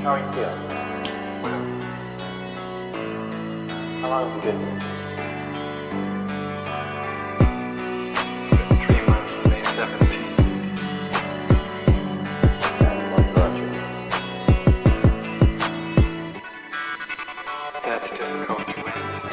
How are you feeling? How long have you been here? 3 months, May 17th. And what brought you? That's difficult to answer.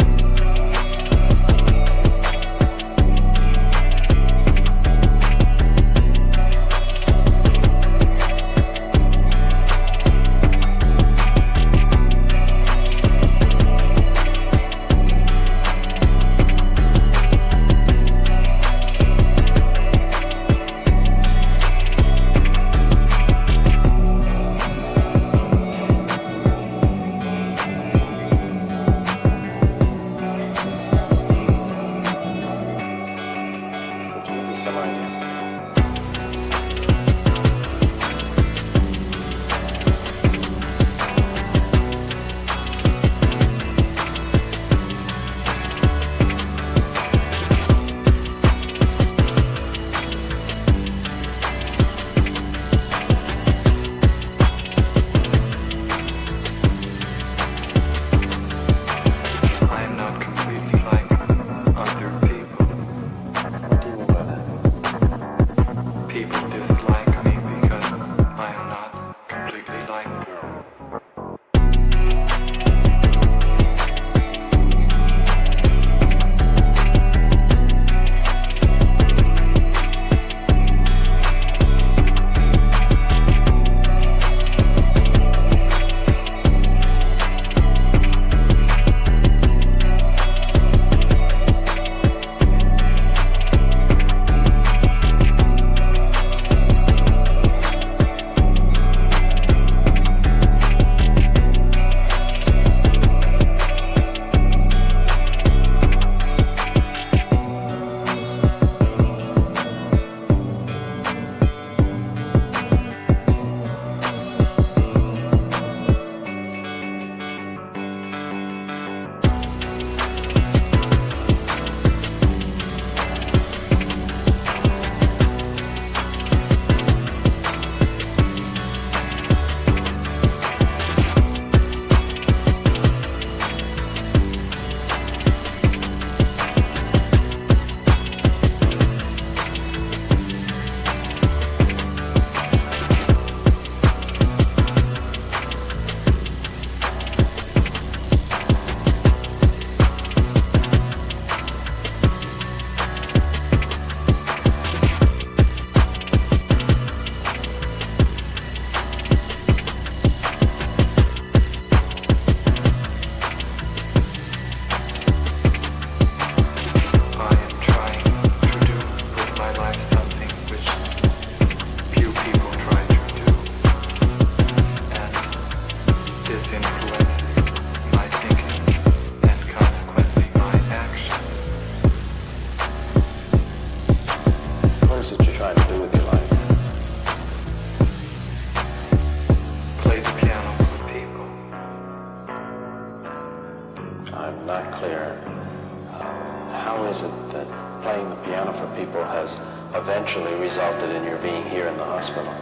Eventually resulted in your being here in the hospital.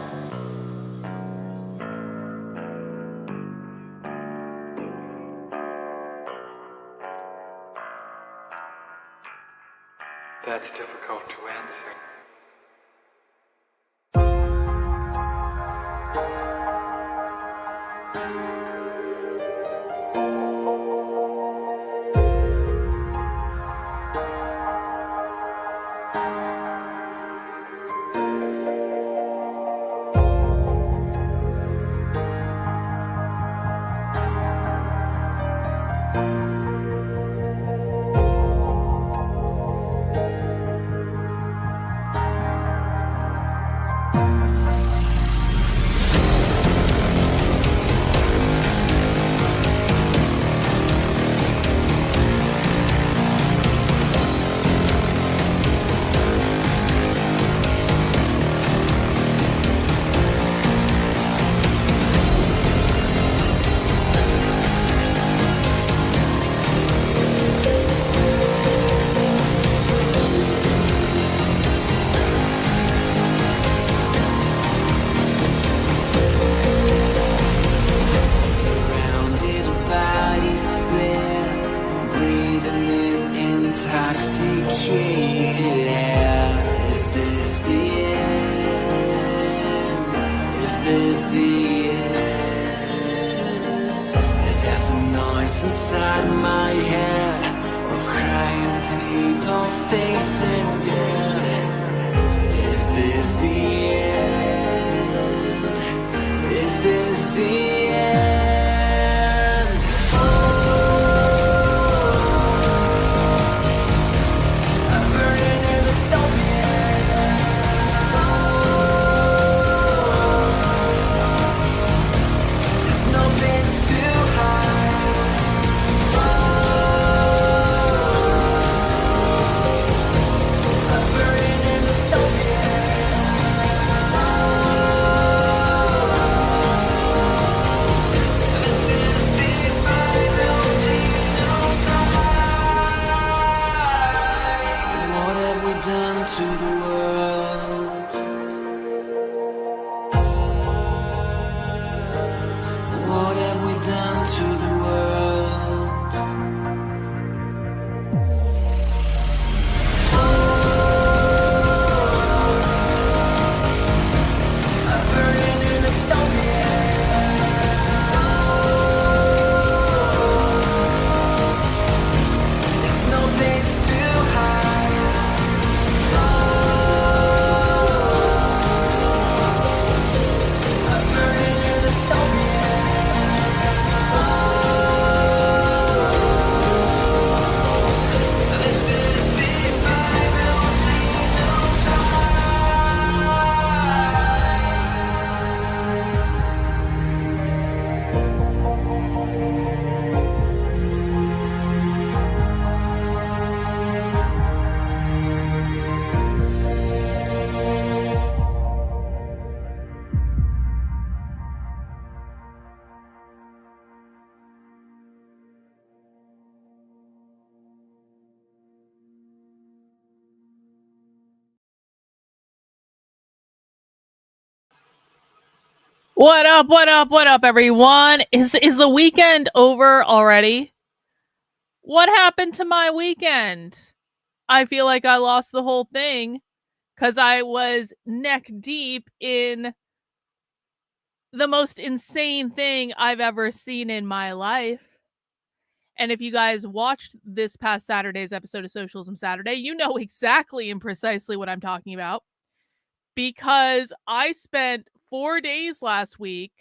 That's difficult to answer. the end? There's a noise inside my head of crying people facing death. Is this the end? Is this the end? I'm burning in the there's no place to hide. I'm burning in the this is the final time. What have we done to the world? What have we done to the world? I'm burning in the there's no place to hide. I'm burning in the this is the final What up, what up, what up, everyone? Is the weekend over already? What happened to my weekend? I feel like I lost the whole thing because I was neck deep in the most insane thing I've ever seen in my life. And if you guys watched this past Saturday's episode of Socialism Saturday, you know exactly and precisely what I'm talking about. Because I spent 4 days last week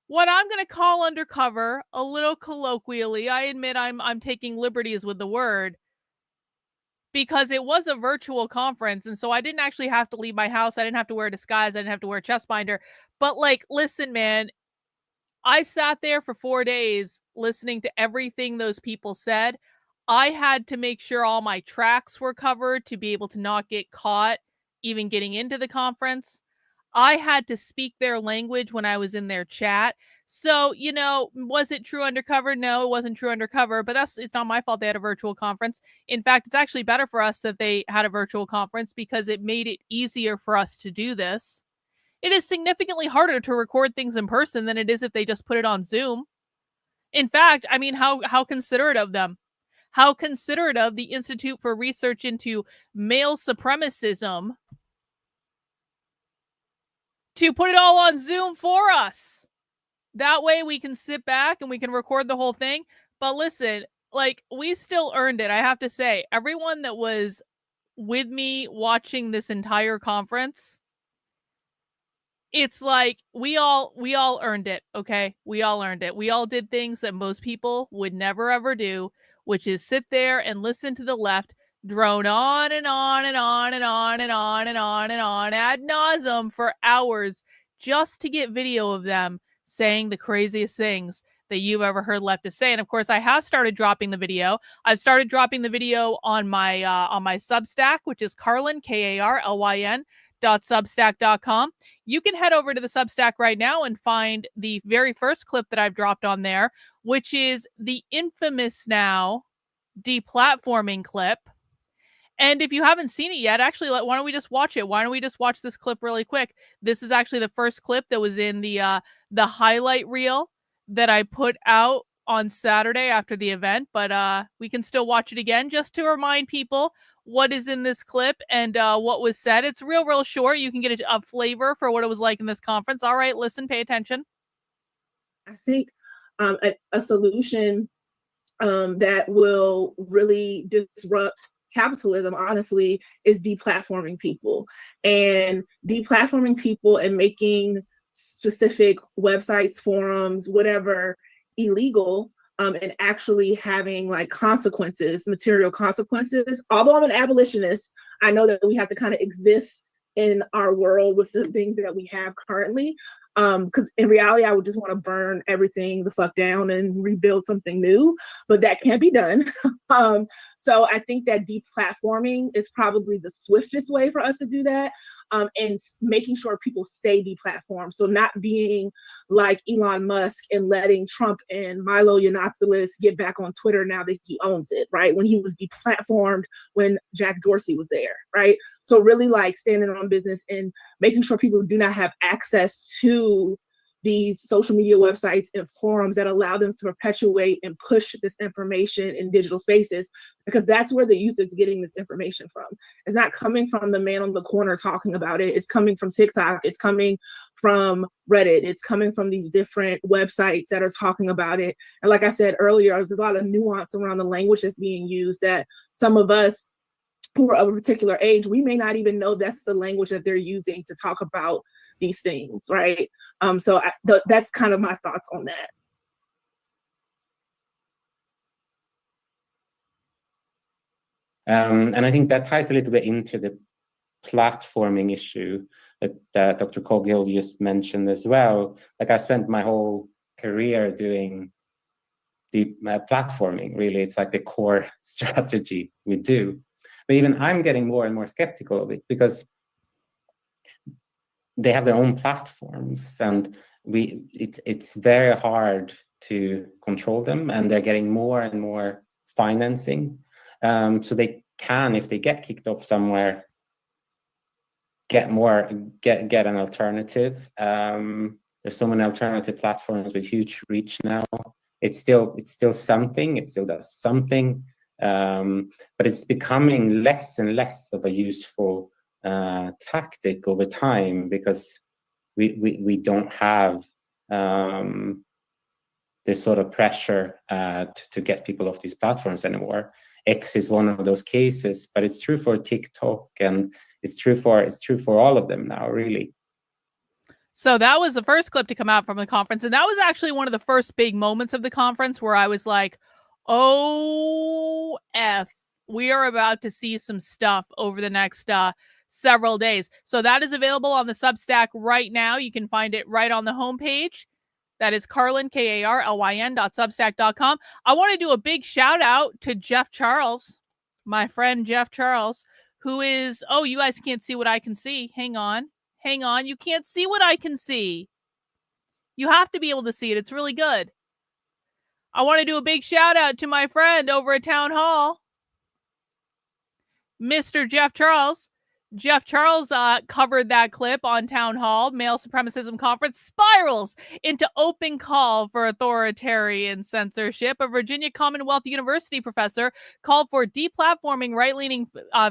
what I'm going to call undercover, a little colloquially. I admit I'm taking liberties with the word because it was a virtual conference, and so I didn't actually have to leave my house. I didn't have to wear a disguise. I didn't have to wear a chest binder. But like, listen, man, I sat there for 4 days listening to everything those people said. I had to make sure all my tracks were covered to be able to not get caught even getting into the conference. I had to speak their language when I was in their chat. So, you know, was it true undercover? No, it wasn't true undercover, but it's not my fault they had a virtual conference. In fact, it's actually better for us that they had a virtual conference because it made it easier for us to do this. It is significantly harder to record things in person than it is if they just put it on Zoom. In fact, I mean, how considerate of them. How considerate of the Institute for Research into Male Supremacism to put it all on Zoom for us. That way we can sit back and we can record the whole thing. But listen, like, we still earned it. I have to say, everyone that was with me watching this entire conference, it's like we all earned it, okay? We all earned it. We all did things that most people would never ever do, which is sit there and listen to the left drone on and on and on and on and on and on and on ad nauseum for hours just to get video of them saying the craziest things that you've ever heard leftists say. And of course, I have started dropping the video. I've started dropping the video on my Substack, which is Karlyn, Karlyn .substack.com. You can head over to the Substack right now and find the very first clip that I've dropped on there, which is the infamous now deplatforming clip. And if you haven't seen it yet, actually, why don't we just watch it? Why don't we just watch this clip really quick? This is actually the first clip that was in the highlight reel that I put out on Saturday after the event, but we can still watch it again just to remind people what is in this clip and what was said. It's real short. You can get a flavor for what it was like in this conference. All right, listen, pay attention. I think a solution that will really disrupt capitalism, honestly, is deplatforming people and making specific websites, forums, whatever, illegal, and actually having like consequences, material consequences. Although I'm an abolitionist, I know that we have to kind of exist in our world with the things that we have currently. Because in reality, I would just want to burn everything the fuck down and rebuild something new, but that can't be done. So I think that deplatforming is probably the swiftest way for us to do that, and making sure people stay deplatformed. So not being like Elon Musk and letting Trump and Milo Yiannopoulos get back on Twitter now that he owns it, right? When he was deplatformed when Jack Dorsey was there, right? So really like standing on business and making sure people do not have access to these social media websites and forums that allow them to perpetuate and push this information in digital spaces, because that's where the youth is getting this information from. It's not coming from the man on the corner talking about it. It's coming from TikTok. It's coming from Reddit. It's coming from these different websites that are talking about it. And like I said earlier, there's a lot of nuance around the language that's being used that some of us who are of a particular age, we may not even know that's the language that they're using to talk about these things, right? So that's kind of my thoughts on that. And I think that ties a little bit into the platforming issue that Dr. Coghill just mentioned as well. Like I spent my whole career doing the platforming, really. It's like the core strategy we do. But even I'm getting more and more skeptical of it because they have their own platforms and it's very hard to control them, and they're getting more and more financing. So they can, if they get kicked off somewhere, get an alternative. There's so many alternative platforms with huge reach now. It's still something. It still does something, but it's becoming less and less of a useful tactic over time because we don't have this sort of pressure to get people off these platforms anymore. X is one of those cases, but it's true for TikTok and it's true for all of them now, really. So that was the first clip to come out from the conference, and that was actually one of the first big moments of the conference where I was like, oh, we are about to see some stuff over the next several days. So that is available on the Substack right now. You can find it right on the homepage. That is Karlyn, KARLYN.substack.com. I want to do a big shout out to Jeff Charles, my friend Jeff Charles, who is, oh, you guys can't see what I can see. Hang on. You can't see what I can see. You have to be able to see it. It's really good. I want to do a big shout out to my friend over at Town Hall, Mr. Jeff Charles. Jeff Charles covered that clip on Town Hall. Male Supremacism Conference spirals into open call for authoritarian censorship. A Virginia Commonwealth University professor called for deplatforming right-leaning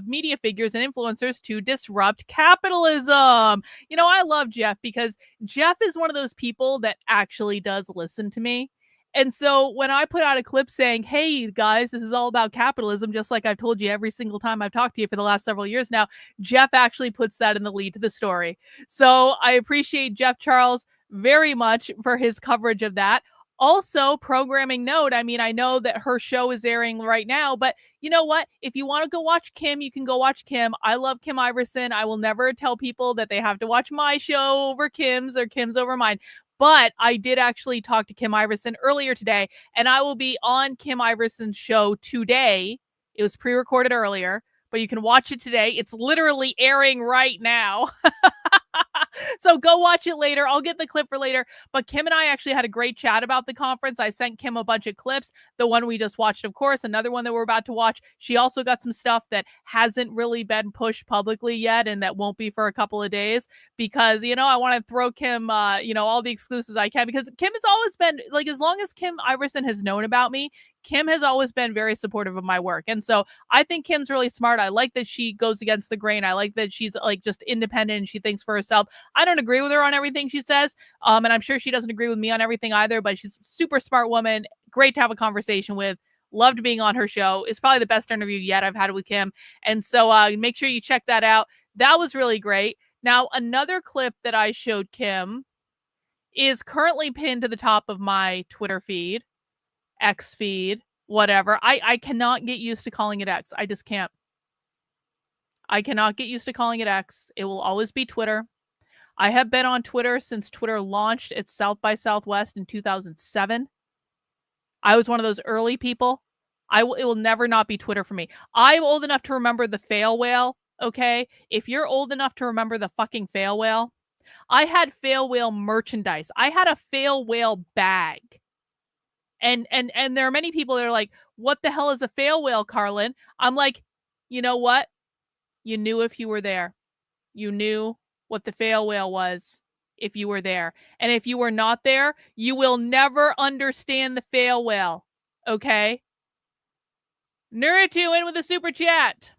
media figures and influencers to disrupt capitalism. You know, I love Jeff because Jeff is one of those people that actually does listen to me. And so when I put out a clip saying, hey, guys, this is all about capitalism, just like I've told you every single time I've talked to you for the last several years now, Jeff actually puts that in the lead to the story. So I appreciate Jeff Charles very much for his coverage of that. Also, programming note, I mean, I know that her show is airing right now, but you know what? If you want to go watch Kim, you can go watch Kim. I love Kim Iverson. I will never tell people that they have to watch my show over Kim's or Kim's over mine. But I did actually talk to Kim Iverson earlier today, and I will be on Kim Iverson's show today. It was pre-recorded earlier, but you can watch it today. It's literally airing right now. So go watch it later. I'll get the clip for later. But Kim and I actually had a great chat about the conference. I sent Kim a bunch of clips. The one we just watched, of course, another one that we're about to watch. She also got some stuff that hasn't really been pushed publicly yet and that won't be for a couple of days because, you know, I want to throw Kim, all the exclusives I can because Kim has always been, like, as long as Kim Iverson has known about me, Kim has always been very supportive of my work. And so I think Kim's really smart. I like that she goes against the grain. I like that she's like just independent and she thinks for herself. I don't agree with her on everything she says. And I'm sure she doesn't agree with me on everything either, but she's a super smart woman. Great to have a conversation with. Loved being on her show. It's probably the best interview yet I've had with Kim. And so make sure you check that out. That was really great. Now, another clip that I showed Kim is currently pinned to the top of my Twitter feed, X feed, whatever. I cannot get used to calling it X. I just can't. I cannot get used to calling it X. It will always be Twitter. I have been on Twitter since Twitter launched at South by Southwest in 2007. I was one of those early people. It will never not be Twitter for me. I'm old enough to remember the fail whale. Okay, if you're old enough to remember the fucking fail whale, I had fail whale merchandise. I had a fail whale bag. And there are many people that are like, what the hell is a fail whale, Karlyn? I'm like, you know what? You knew if you were there. You knew what the fail whale was if you were there. And if you were not there, you will never understand the fail whale. Okay? Nuritu in with a super chat.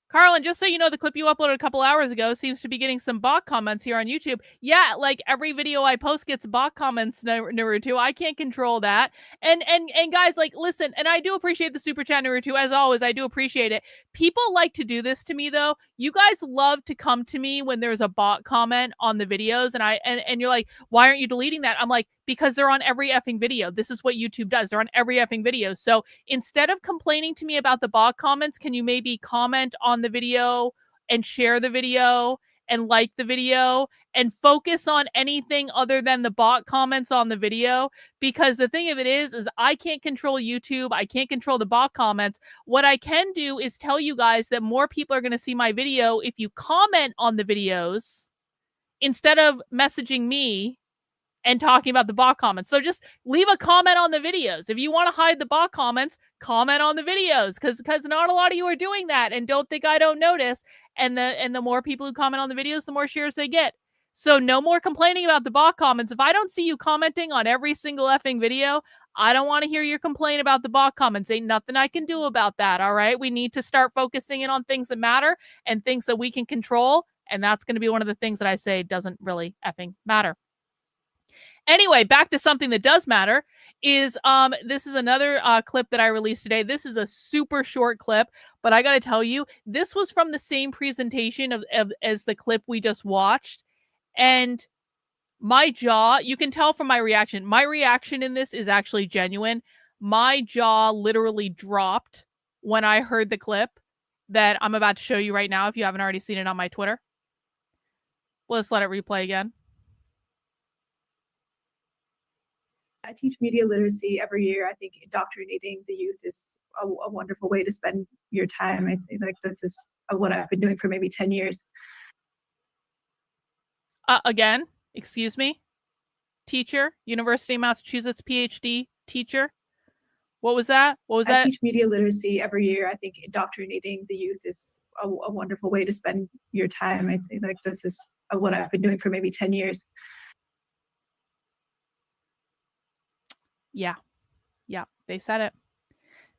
Karlyn, just so you know, the clip you uploaded a couple hours ago seems to be getting some bot comments here on YouTube. Yeah, like every video I post gets bot comments, Naruto. I can't control that. And guys, like, listen, and I do appreciate the super chat, Naruto. As always, I do appreciate it. People like to do this to me, though. You guys love to come to me when there's a bot comment on the videos, and you're like, why aren't you deleting that? I'm like, because they're on every effing video. This is what YouTube does. They're on every effing video. So instead of complaining to me about the bot comments, can you maybe comment on the video and share the video and like the video and focus on anything other than the bot comments on the video? Because the thing of it is I can't control YouTube. I can't control the bot comments. What I can do is tell you guys that more people are going to see my video if you comment on the videos instead of messaging me and talking about the bot comments. So just leave a comment on the videos. If you want to hide the bot comments, comment on the videos, because not a lot of you are doing that, and don't think I don't notice. And the more people who comment on the videos, the more shares they get. So no more complaining about the bot comments. If I don't see you commenting on every single effing video, I don't want to hear your complaint about the bot comments. Ain't nothing I can do about that, all right? We need to start focusing in on things that matter and things that we can control, and that's going to be one of the things that I say doesn't really effing matter. Anyway, back to something that does matter is this is another clip that I released today. This is a super short clip, but I got to tell you, this was from the same presentation as the clip we just watched. And my jaw, you can tell from my reaction. My reaction in this is actually genuine. My jaw literally dropped when I heard the clip that I'm about to show you right now, if you haven't already seen it on my Twitter. Let's let it replay again. I teach media literacy every year. I think indoctrinating the youth is a wonderful way to spend your time. I think like this is what I've been doing for maybe 10 years. Again, excuse me. Teacher, University of Massachusetts, PhD teacher. What was that? What was that? I teach media literacy every year. I think indoctrinating the youth is a wonderful way to spend your time. I think like this is what I've been doing for maybe 10 years. Yeah, they said it.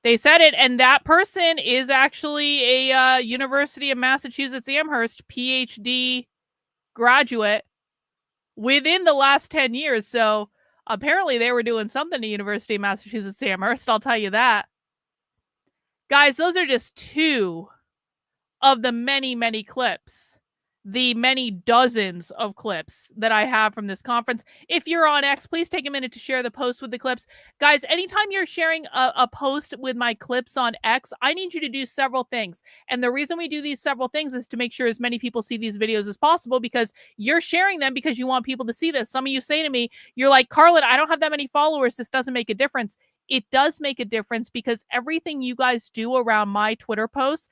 They said it, and that person is actually a University of Massachusetts Amherst PhD graduate within the last 10 years. So apparently they were doing something at University of Massachusetts Amherst, I'll tell you that. Guys, those are just two of the many, many clips. The many dozens of clips that I have from this conference. If you're on X, please take a minute to share the post with the clips. Guys, anytime you're sharing a post with my clips on X, I need you to do several things. And the reason we do these several things is to make sure as many people see these videos as possible, because you're sharing them because you want people to see this. Some of you say to me, you're like, Karlyn, I don't have that many followers. This doesn't make a difference. It does make a difference, because everything you guys do around my Twitter posts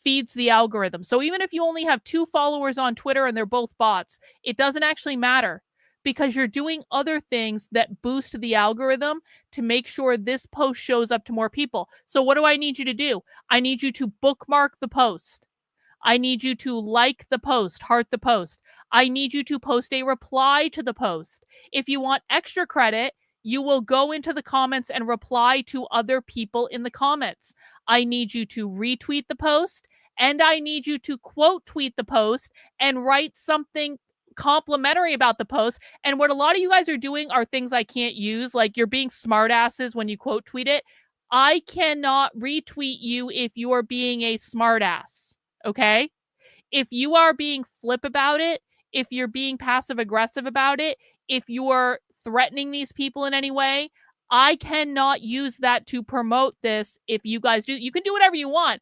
feeds the algorithm. So even if you only have 2 followers on Twitter and they're both bots, it doesn't actually matter, because you're doing other things that boost the algorithm to make sure this post shows up to more people. So what do I need you to do? I need you to bookmark the post. I need you to like the post, heart the post. I need you to post a reply to the post. If you want extra credit, you will go into the comments and reply to other people in the comments. I need you to retweet the post, and I need you to quote tweet the post and write something complimentary about the post. And what a lot of you guys are doing are things I can't use, like you're being smartasses when you quote tweet it. I cannot retweet you if you are being a smartass, okay? If you are being flip about it, if you're being passive aggressive about it, if you are threatening these people in any way, I cannot use that to promote this. If you guys do, you can do whatever you want.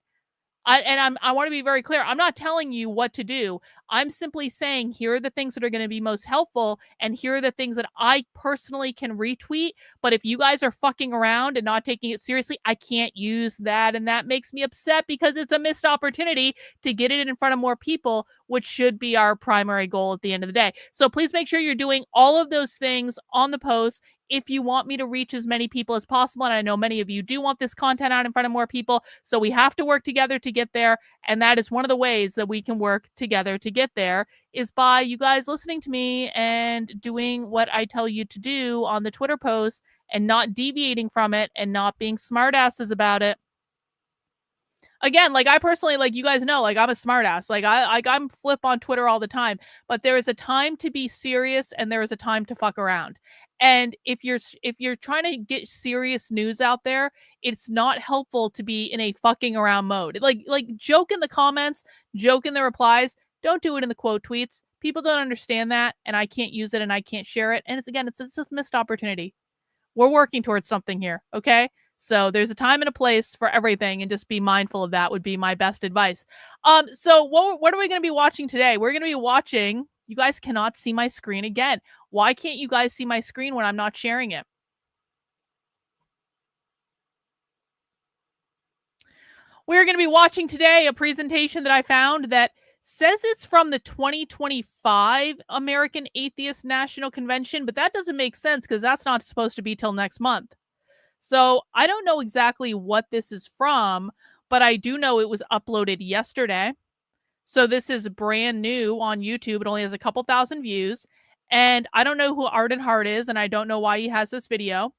I want to be very clear. I'm not telling you what to do. I'm simply saying here are the things that are going to be most helpful, and here are the things that I personally can retweet. But if you guys are fucking around and not taking it seriously, I can't use that, and that makes me upset because it's a missed opportunity to get it in front of more people, which should be our primary goal at the end of the day. So please make sure you're doing all of those things on the post if you want me to reach as many people as possible. And I know many of you do want this content out in front of more people. So we have to work together to get there. And that is one of the ways that we can work together to get there, is by you guys listening to me and doing what I tell you to do on the Twitter posts and not deviating from it and not being smartasses about it. Again, like I personally, like you guys know, like I'm a smartass. Like I'm flip on Twitter all the time, but there is a time to be serious and there is a time to fuck around. And if you're trying to get serious news out there, it's not helpful to be in a fucking around mode. Like joke in the comments, joke in the replies. Don't do it in the quote tweets. People don't understand that, and I can't use it and I can't share it. And it's a missed opportunity. We're working towards something here, okay? So there's a time and a place for everything, and just be mindful of that would be my best advice. So what are we going to be watching today? We're going to be watching. You guys cannot see my screen again. Why can't you guys see my screen when I'm not sharing it? We're going to be watching today a presentation that I found that says it's from the 2025 American Atheist National Convention, but that doesn't make sense because that's not supposed to be till next month. So I don't know exactly what this is from, but I do know it was uploaded yesterday. So this is brand new on YouTube. It only has a couple thousand views. And I don't know who Arden Hart is, and I don't know why he has this video.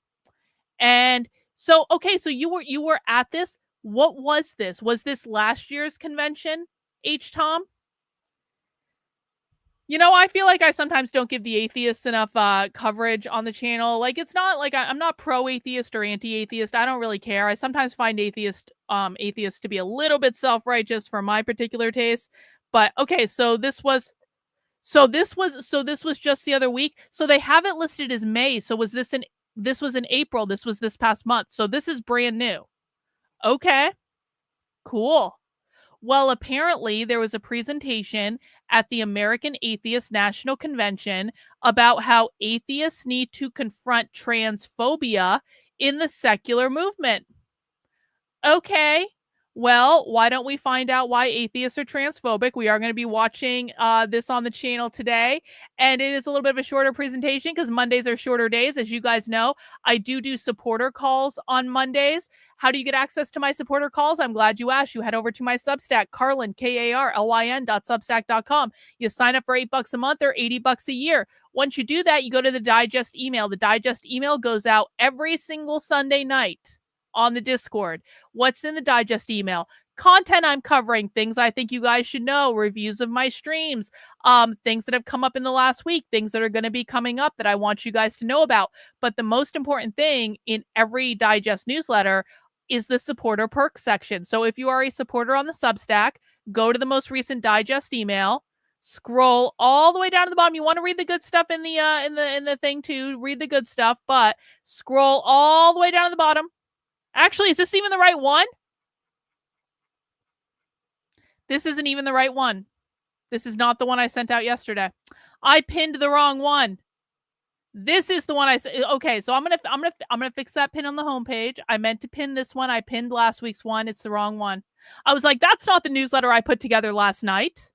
And so, okay, so you were at this. What was this? Was this last year's convention, Tom? You know, I feel like I sometimes don't give the atheists enough coverage on the channel. Like, it's not like I'm not pro-atheist or anti-atheist. I don't really care. I sometimes find atheists to be a little bit self-righteous for my particular taste. But okay, so this was just the other week. So they have it listed as May. So this was in April. This was this past month. So this is brand new. Okay, cool. Well, apparently there was a presentation at the American Atheist National Convention about how atheists need to confront transphobia in the secular movement. Okay. Well, why don't we find out why atheists are transphobic? We are going to be watching this on the channel today. And it is a little bit of a shorter presentation because Mondays are shorter days. As you guys know, I do supporter calls on Mondays. How do you get access to my supporter calls? I'm glad you asked. You head over to my Substack, Karlyn, Karlyn.substack.com. You sign up for $8 a month or $80 a year. Once you do that, you go to the digest email. The digest email goes out every single Sunday night on the Discord. What's in the digest email? Content I'm covering, things I think you guys should know, reviews of my streams, things that have come up in the last week, things that are going to be coming up that I want you guys to know about. But the most important thing in every digest newsletter is the supporter perks section. So if you are a supporter on the Substack, go to the most recent digest email, scroll all the way down to the bottom. You want to read the good stuff in the thing too, read the good stuff, but scroll all the way down to the bottom. Actually, is this even the right one? This isn't even the right one. This is not the one I sent out yesterday. I pinned the wrong one. This is the one I said. Okay, so I'm gonna fix that pin on the homepage. I meant to pin this one. I pinned last week's one. It's the wrong one. I was like, that's not the newsletter I put together last night.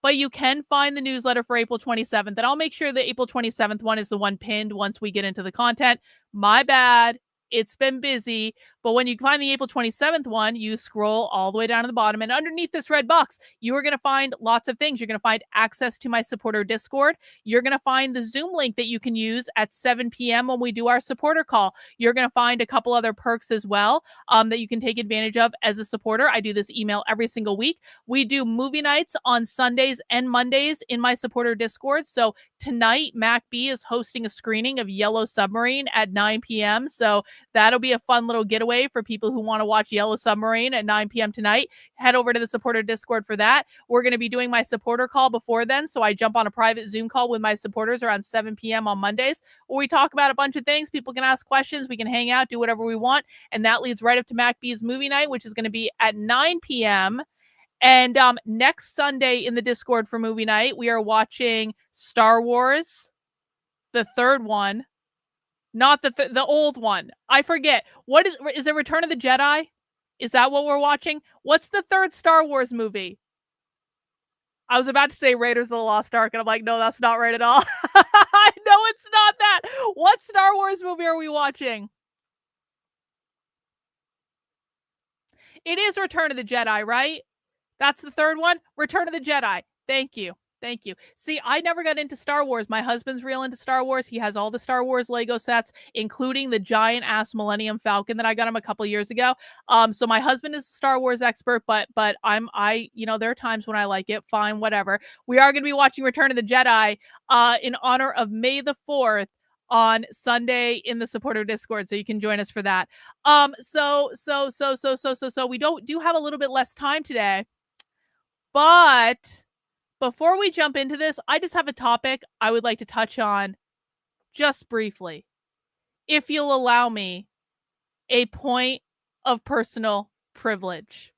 But you can find the newsletter for April 27th, and I'll make sure the April 27th one is the one pinned once we get into the content. My bad. It's been busy, But when you find the April 27th one, you scroll all the way down to the bottom, and underneath this red box, you are going to find lots of things. You're going to find access to my supporter Discord. You're going to find the Zoom link that you can use at 7 p.m. when we do our supporter call. You're going to find a couple other perks as well that you can take advantage of as a supporter. I do this email every single week. We do movie nights on Sundays and Mondays in my supporter Discord. So tonight, MacB is hosting a screening of Yellow Submarine at 9 p.m. So that'll be a fun little getaway for people who want to watch Yellow Submarine at 9 p.m. tonight. Head over to the supporter Discord for that. We're going to be doing my supporter call before then. So I jump on a private Zoom call with my supporters around 7 p.m. on Mondays, where we talk about a bunch of things. People can ask questions. We can hang out, do whatever we want. And that leads right up to MacB's movie night, which is going to be at 9 p.m. And next Sunday in the Discord for movie night, we are watching Star Wars, the third one, not the old one. I forget. What is it? Return of the Jedi? Is that what we're watching? What's the third Star Wars movie? I was about to say Raiders of the Lost Ark, and I'm like, no, that's not right at all. No, it's not that. What Star Wars movie are we watching? It is Return of the Jedi, right? That's the third one? Return of the Jedi. Thank you. Thank you. See, I never got into Star Wars. My husband's real into Star Wars. He has all the Star Wars Lego sets, including the giant ass Millennium Falcon that I got him a couple years ago. So my husband is a Star Wars expert, but there are times when I like it. Fine, whatever. We are going to be watching Return of the Jedi in honor of May the 4th on Sunday in the supporter Discord, so you can join us for that. So we do have a little bit less time today, but before we jump into this, I just have a topic I would like to touch on just briefly. If you'll allow me a point of personal privilege.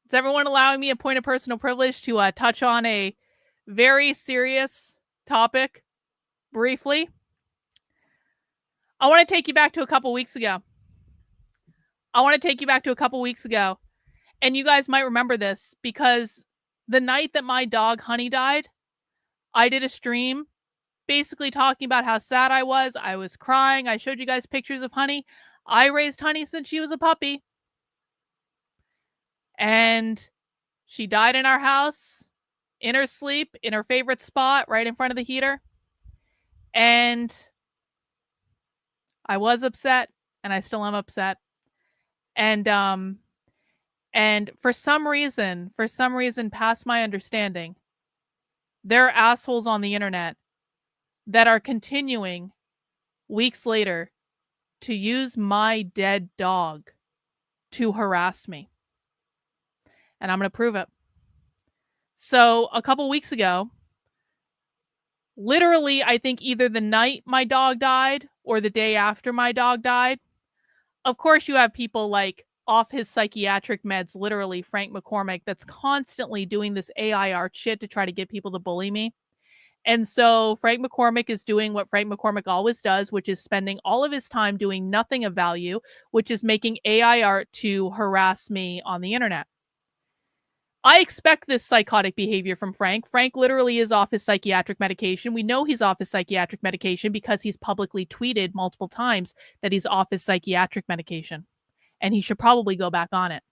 Is everyone allowing me a point of personal privilege to touch on a very serious topic briefly? I want to take you back to a couple weeks ago. And you guys might remember this because the night that my dog Honey died, I did a stream basically talking about how sad I was. I was crying. I showed you guys pictures of Honey. I raised Honey since she was a puppy. And she died in our house, in her sleep, in her favorite spot, right in front of the heater. And I was upset, and I still am upset. And for some reason, past my understanding, there are assholes on the internet that are continuing weeks later to use my dead dog to harass me. And I'm going to prove it. So a couple weeks ago, literally, I think either the night my dog died or the day after my dog died, of course you have people like off his psychiatric meds, literally Frank McCormick, that's constantly doing this AI art shit to try to get people to bully me. And so Frank McCormick is doing what Frank McCormick always does, which is spending all of his time doing nothing of value, which is making AI art to harass me on the internet. I expect this psychotic behavior from Frank. Frank literally is off his psychiatric medication. We know he's off his psychiatric medication because he's publicly tweeted multiple times that he's off his psychiatric medication. And he should probably go back on it.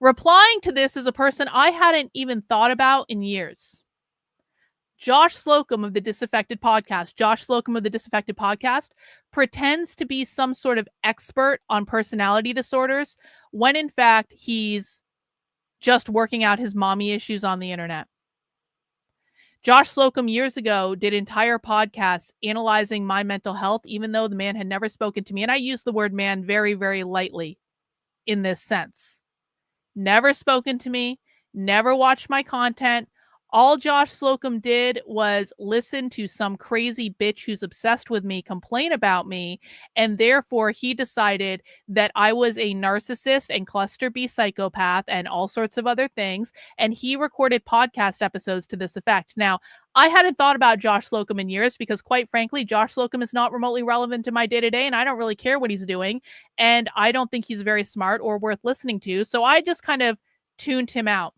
Replying to this is a person I hadn't even thought about in years. Josh Slocum of the Disaffected Podcast. Josh Slocum of the Disaffected Podcast pretends to be some sort of expert on personality disorders when in fact he's just working out his mommy issues on the internet. Josh Slocum years ago did entire podcasts analyzing my mental health, even though the man had never spoken to me. And I use the word man very, very lightly in this sense. Never spoken to me, never watched my content. All Josh Slocum did was listen to some crazy bitch who's obsessed with me complain about me, and therefore he decided that I was a narcissist and cluster B psychopath and all sorts of other things, and he recorded podcast episodes to this effect. Now, I hadn't thought about Josh Slocum in years because, quite frankly, Josh Slocum is not remotely relevant to my day-to-day, and I don't really care what he's doing, and I don't think he's very smart or worth listening to, so I just kind of tuned him out.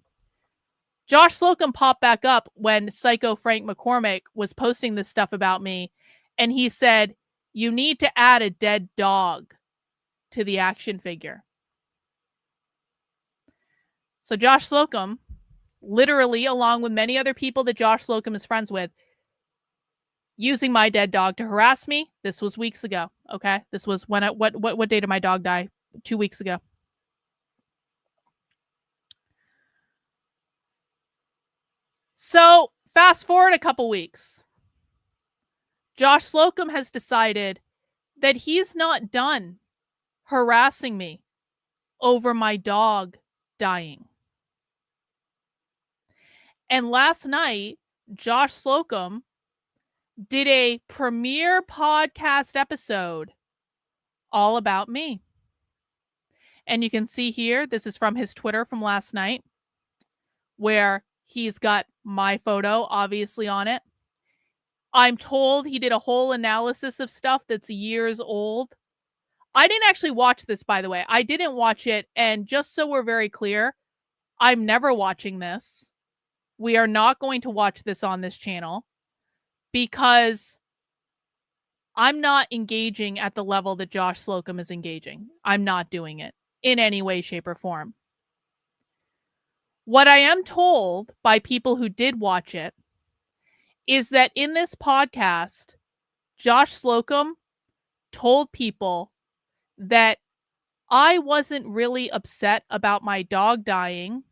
Josh Slocum popped back up when Psycho Frank McCormick was posting this stuff about me, and he said, "You need to add a dead dog to the action figure. So Josh Slocum, literally, along with many other people that Josh Slocum is friends with, using my dead dog to harass me. This was weeks ago. Okay, this was when what day did my dog die? 2 weeks ago. So fast forward a couple weeks. Josh Slocum has decided that he's not done harassing me over my dog dying. And last night, Josh Slocum did a premiere podcast episode all about me. And you can see here, this is from his Twitter from last night, where he's got my photo obviously on it. I'm told he did a whole analysis of stuff that's years old. I didn't actually watch this, by the way. I didn't watch it. And just so we're very clear, I'm never watching this. We are not going to watch this on this channel because I'm not engaging at the level that Josh Slocum is engaging. I'm not doing it in any way, shape, or form. What I am told by people who did watch it is that in this podcast, Josh Slocum told people that I wasn't really upset about my dog dying,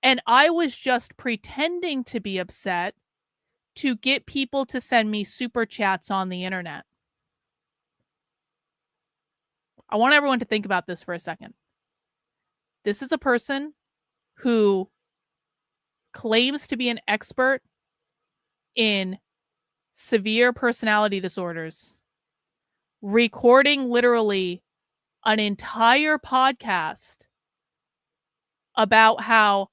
and I was just pretending to be upset to get people to send me super chats on the internet. I want everyone to think about this for a second. This is a person who claims to be an expert in severe personality disorders, recording literally an entire podcast about how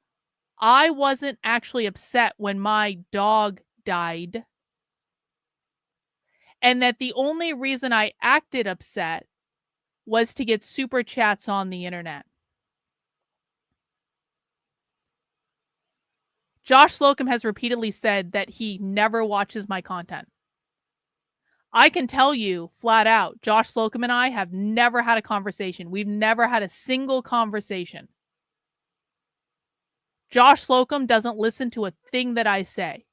I wasn't actually upset when my dog died, and that the only reason I acted upset was to get super chats on the internet. Josh Slocum has repeatedly said that he never watches my content. I can tell you flat out, Josh Slocum and I have never had a conversation. We've never had a single conversation. Josh Slocum doesn't listen to a thing that I say.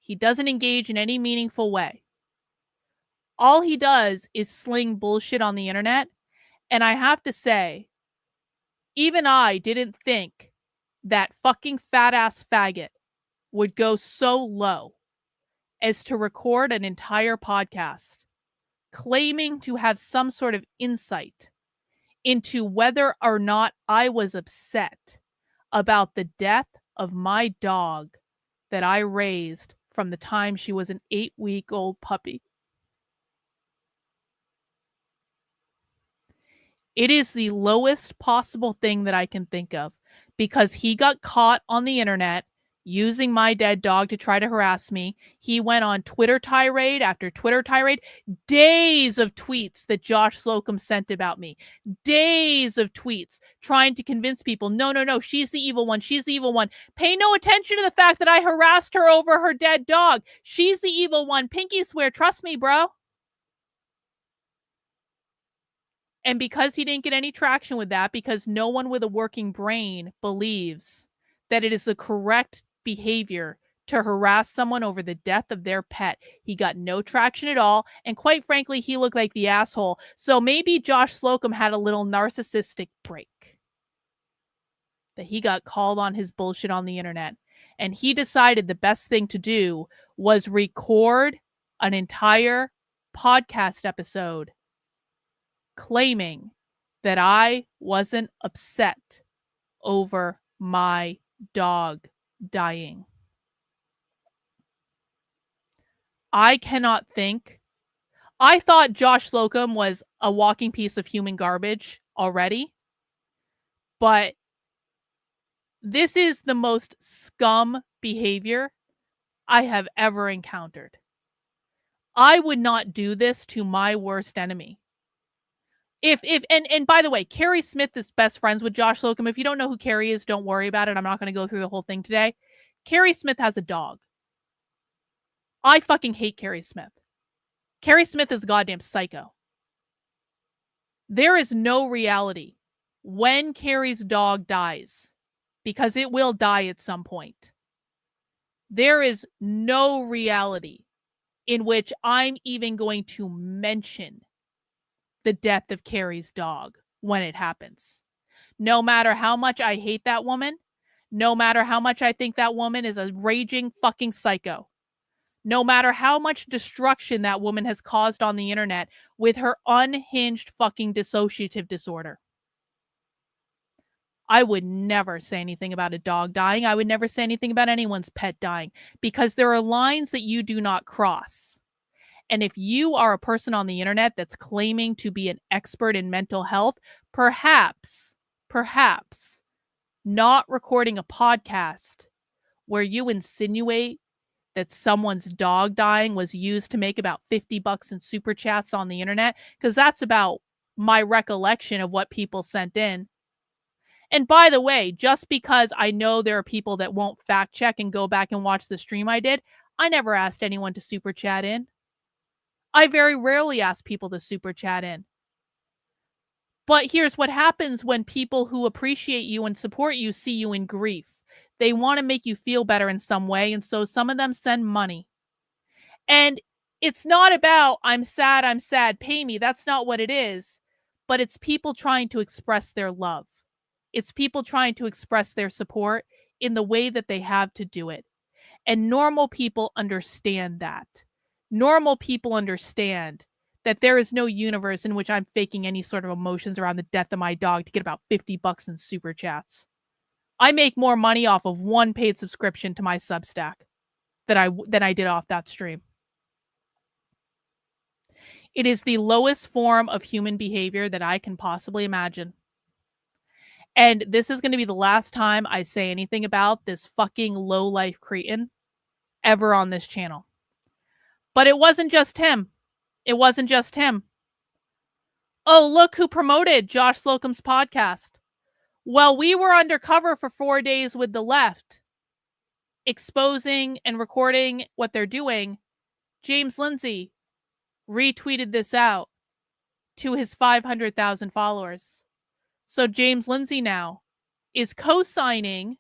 He doesn't engage in any meaningful way. All he does is sling bullshit on the internet. And I have to say, even I didn't think that fucking fat ass faggot would go so low as to record an entire podcast claiming to have some sort of insight into whether or not I was upset about the death of my dog that I raised from the time she was an 8-week-old puppy. It is the lowest possible thing that I can think of, because he got caught on the internet using my dead dog to try to harass me. He went on Twitter tirade after Twitter tirade, days of tweets that Josh Slocum sent about me, days of tweets trying to convince people, no, she's the evil one. She's the evil one. Pay no attention to the fact that I harassed her over her dead dog. She's the evil one. Pinky swear. Trust me, bro. And because he didn't get any traction with that, because no one with a working brain believes that it is the correct behavior to harass someone over the death of their pet, he got no traction at all. And quite frankly, he looked like the asshole. So maybe Josh Slocum had a little narcissistic break, that he got called on his bullshit on the internet. And he decided the best thing to do was record an entire podcast episode claiming that I wasn't upset over my dog dying. I cannot think. I thought Josh Slocum was a walking piece of human garbage already, but this is the most scum behavior I have ever encountered. I would not do this to my worst enemy. And by the way, Carrie Smith is best friends with Josh Slocum. If you don't know who Carrie is, don't worry about it. I'm not going to go through the whole thing today. Carrie Smith has a dog. I fucking hate Carrie Smith. Carrie Smith is a goddamn psycho. There is no reality when Carrie's dog dies, because it will die at some point. There is no reality in which I'm even going to mention the death of Carrie's dog when it happens. No matter how much I hate that woman, no matter how much I think that woman is a raging fucking psycho, no matter how much destruction that woman has caused on the internet with her unhinged fucking dissociative disorder, I would never say anything about a dog dying. I would never say anything about anyone's pet dying, because there are lines that you do not cross. And if you are a person on the internet that's claiming to be an expert in mental health, perhaps not recording a podcast where you insinuate that someone's dog dying was used to make about $50 in super chats on the internet, because that's about my recollection of what people sent in. And by the way, just because I know there are people that won't fact check and go back and watch the stream I did, I never asked anyone to super chat in. I very rarely ask people to super chat in. But here's what happens when people who appreciate you and support you see you in grief. They want to make you feel better in some way, and so some of them send money. And it's not about, I'm sad, pay me. That's not what it is. But it's people trying to express their love. It's people trying to express their support in the way that they have to do it. And normal people understand that. Normal people understand that there is no universe in which I'm faking any sort of emotions around the death of my dog to get about $50 in super chats. I make more money off of one paid subscription to my Substack than I did off that stream. It is the lowest form of human behavior that I can possibly imagine. And this is going to be the last time I say anything about this fucking low-life cretin ever on this channel. But it wasn't just him. It wasn't just him. Oh, look who promoted Josh Slocum's podcast. Well, we were undercover for 4 days with the left, exposing and recording what they're doing. James Lindsay retweeted this out to his 500,000 followers. So James Lindsay now is co-signing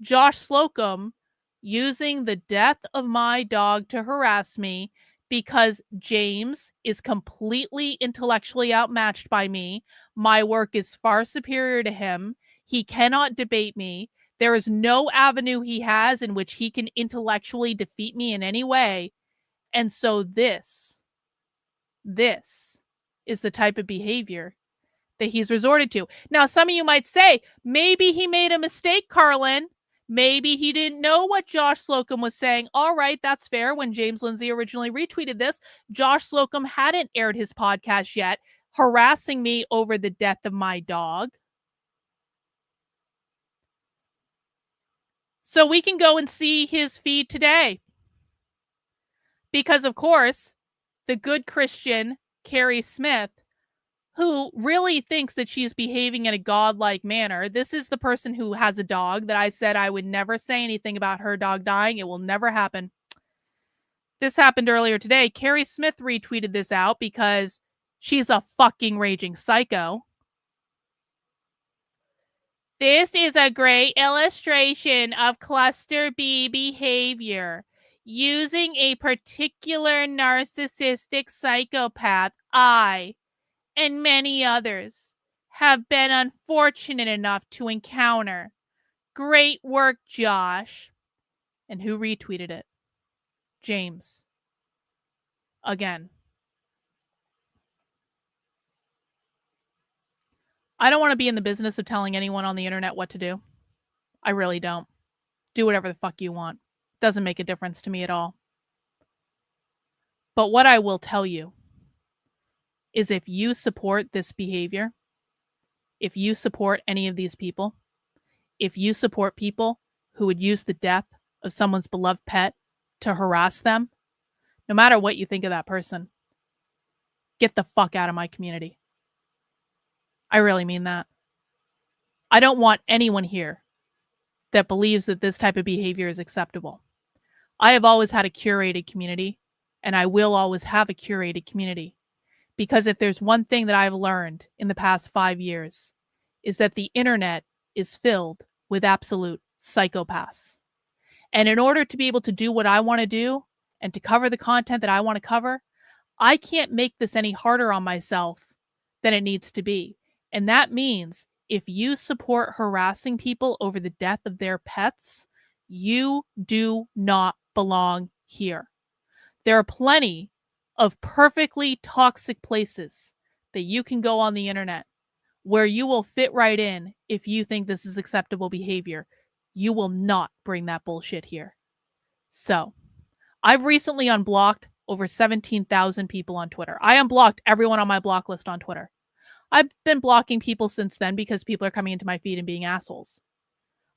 Josh Slocum using the death of my dog to harass me, because James is completely intellectually outmatched by me. My work is far superior to him. He cannot debate me. There is no avenue he has in which he can intellectually defeat me in any way. And so this is the type of behavior that he's resorted to. Now, some of you might say, maybe he made a mistake, Karlyn. Maybe he didn't know what Josh Slocum was saying. All right, that's fair. When James Lindsay originally retweeted this, Josh Slocum hadn't aired his podcast yet, harassing me over the death of my dog. So we can go and see his feed today. Because, of course, the good Christian Carrie Smith, who really thinks that she's behaving in a godlike manner. This is the person who has a dog that I said I would never say anything about her dog dying. It will never happen. This happened earlier today. Carrie Smith retweeted this out because she's a fucking raging psycho. This is a great illustration of cluster B behavior. Using a particular narcissistic psychopath, I and many others have been unfortunate enough to encounter. Great work, Josh. And who retweeted it? James. Again. I don't want to be in the business of telling anyone on the internet what to do. I really don't. Do whatever the fuck you want. Doesn't make a difference to me at all. But what I will tell you is, if you support this behavior, if you support any of these people, if you support people who would use the death of someone's beloved pet to harass them, no matter what you think of that person, get the fuck out of my community. I really mean that. I don't want anyone here that believes that this type of behavior is acceptable. I have always had a curated community, and I will always have a curated community, Because if there's one thing that I've learned in the past 5 years, is that the internet is filled with absolute psychopaths. And in order to be able to do what I want to do and to cover the content that I want to cover, I can't make this any harder on myself than it needs to be. And that means if you support harassing people over the death of their pets, you do not belong here. There are plenty of perfectly toxic places that you can go on the internet where you will fit right in if you think this is acceptable behavior. You will not bring that bullshit here. So, I've recently unblocked over 17,000 people on Twitter. I unblocked everyone on my block list on Twitter. I've been blocking people since then because people are coming into my feed and being assholes.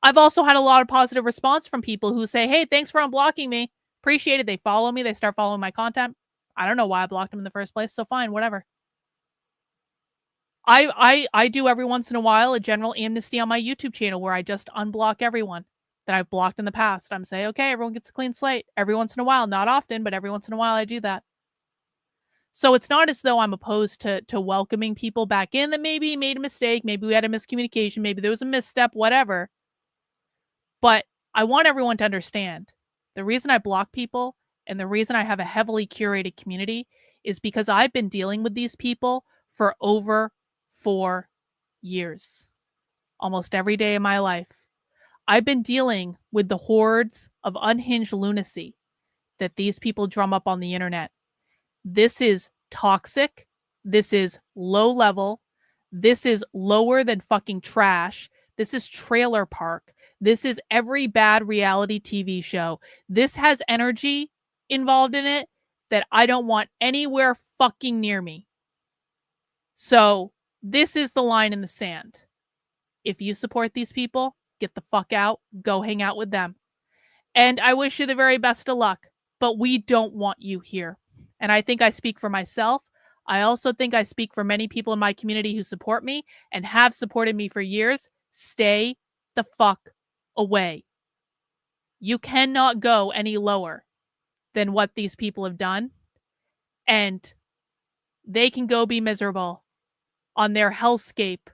I've also had a lot of positive response from people who say, hey, thanks for unblocking me. Appreciate it. They follow me. They start following my content. I don't know why I blocked them in the first place, so fine, whatever. I do every once in a while a general amnesty on my YouTube channel where I just unblock everyone that I've blocked in the past. I'm saying, okay, everyone gets a clean slate. Every once in a while, not often, but every once in a while I do that. So it's not as though I'm opposed to welcoming people back in that maybe made a mistake, maybe we had a miscommunication, maybe there was a misstep, whatever. But I want everyone to understand the reason I block people and the reason I have a heavily curated community is because I've been dealing with these people for over 4 years. Almost every day of my life. I've been dealing with the hordes of unhinged lunacy that these people drum up on the internet. This is toxic. This is low level. This is lower than fucking trash. This is trailer park. This is every bad reality TV show. This has energy involved in it that I don't want anywhere fucking near me. So this is the line in the sand. If you support these people, get the fuck out, go hang out with them. And I wish you the very best of luck, but we don't want you here. And I think I speak for myself. I also think I speak for many people in my community who support me and have supported me for years. Stay the fuck away. You cannot go any lower than what these people have done. And they can go be miserable on their hellscape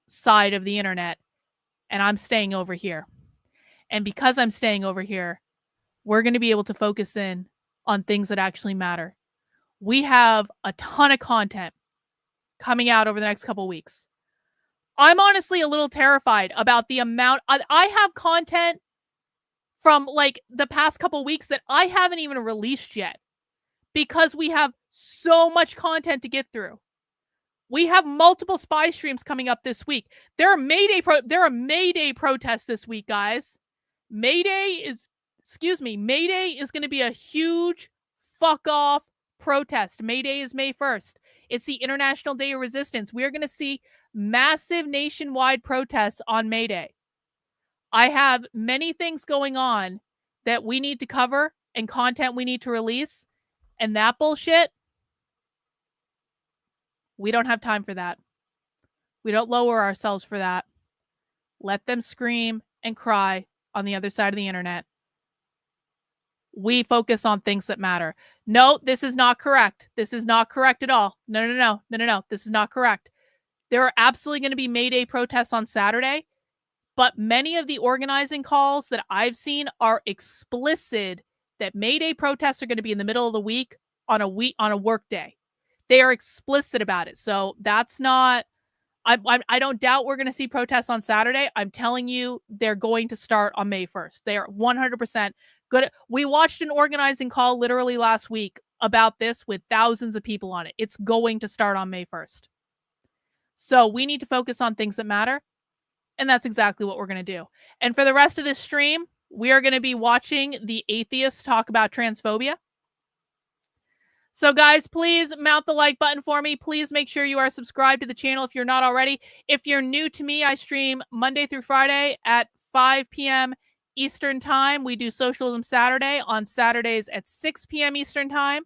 side of the internet. And I'm staying over here. And because I'm staying over here, we're going to be able to focus in on things that actually matter. We have a ton of content coming out over the next couple weeks. I'm honestly a little terrified about the amount. I have content from like the past couple weeks that I haven't even released yet because we have so much content to get through. We have multiple spy streams coming up this week. There are Mayday protests this week, guys. Mayday is going to be a huge fuck off protest. Mayday is May 1st. It's the International Day of Resistance. We are going to see massive nationwide protests on Mayday. I have many things going on that we need to cover and content we need to release. And that bullshit, we don't have time for that. We don't lower ourselves for that. Let them scream and cry on the other side of the internet. We focus on things that matter. No, this is not correct. This is not correct at all. No. This is not correct. There are absolutely going to be Mayday protests on Saturday, but many of the organizing calls that I've seen are explicit that Mayday protests are going to be in the middle of the week on a work day. They are explicit about it. So that's not, I don't doubt we're going to see protests on Saturday. I'm telling you, they're going to start on May 1st. They are 100% good. We watched an organizing call literally last week about this with thousands of people on it. It's going to start on May 1st. So we need to focus on things that matter. And that's exactly what we're going to do. And for the rest of this stream, we are going to be watching the Atheists talk about transphobia. So guys, please mount the like button for me. Please make sure you are subscribed to the channel if you're not already. If you're new to me, I stream Monday through Friday at 5 p.m. Eastern Time. We do Socialism Saturday on Saturdays at 6 p.m. Eastern Time.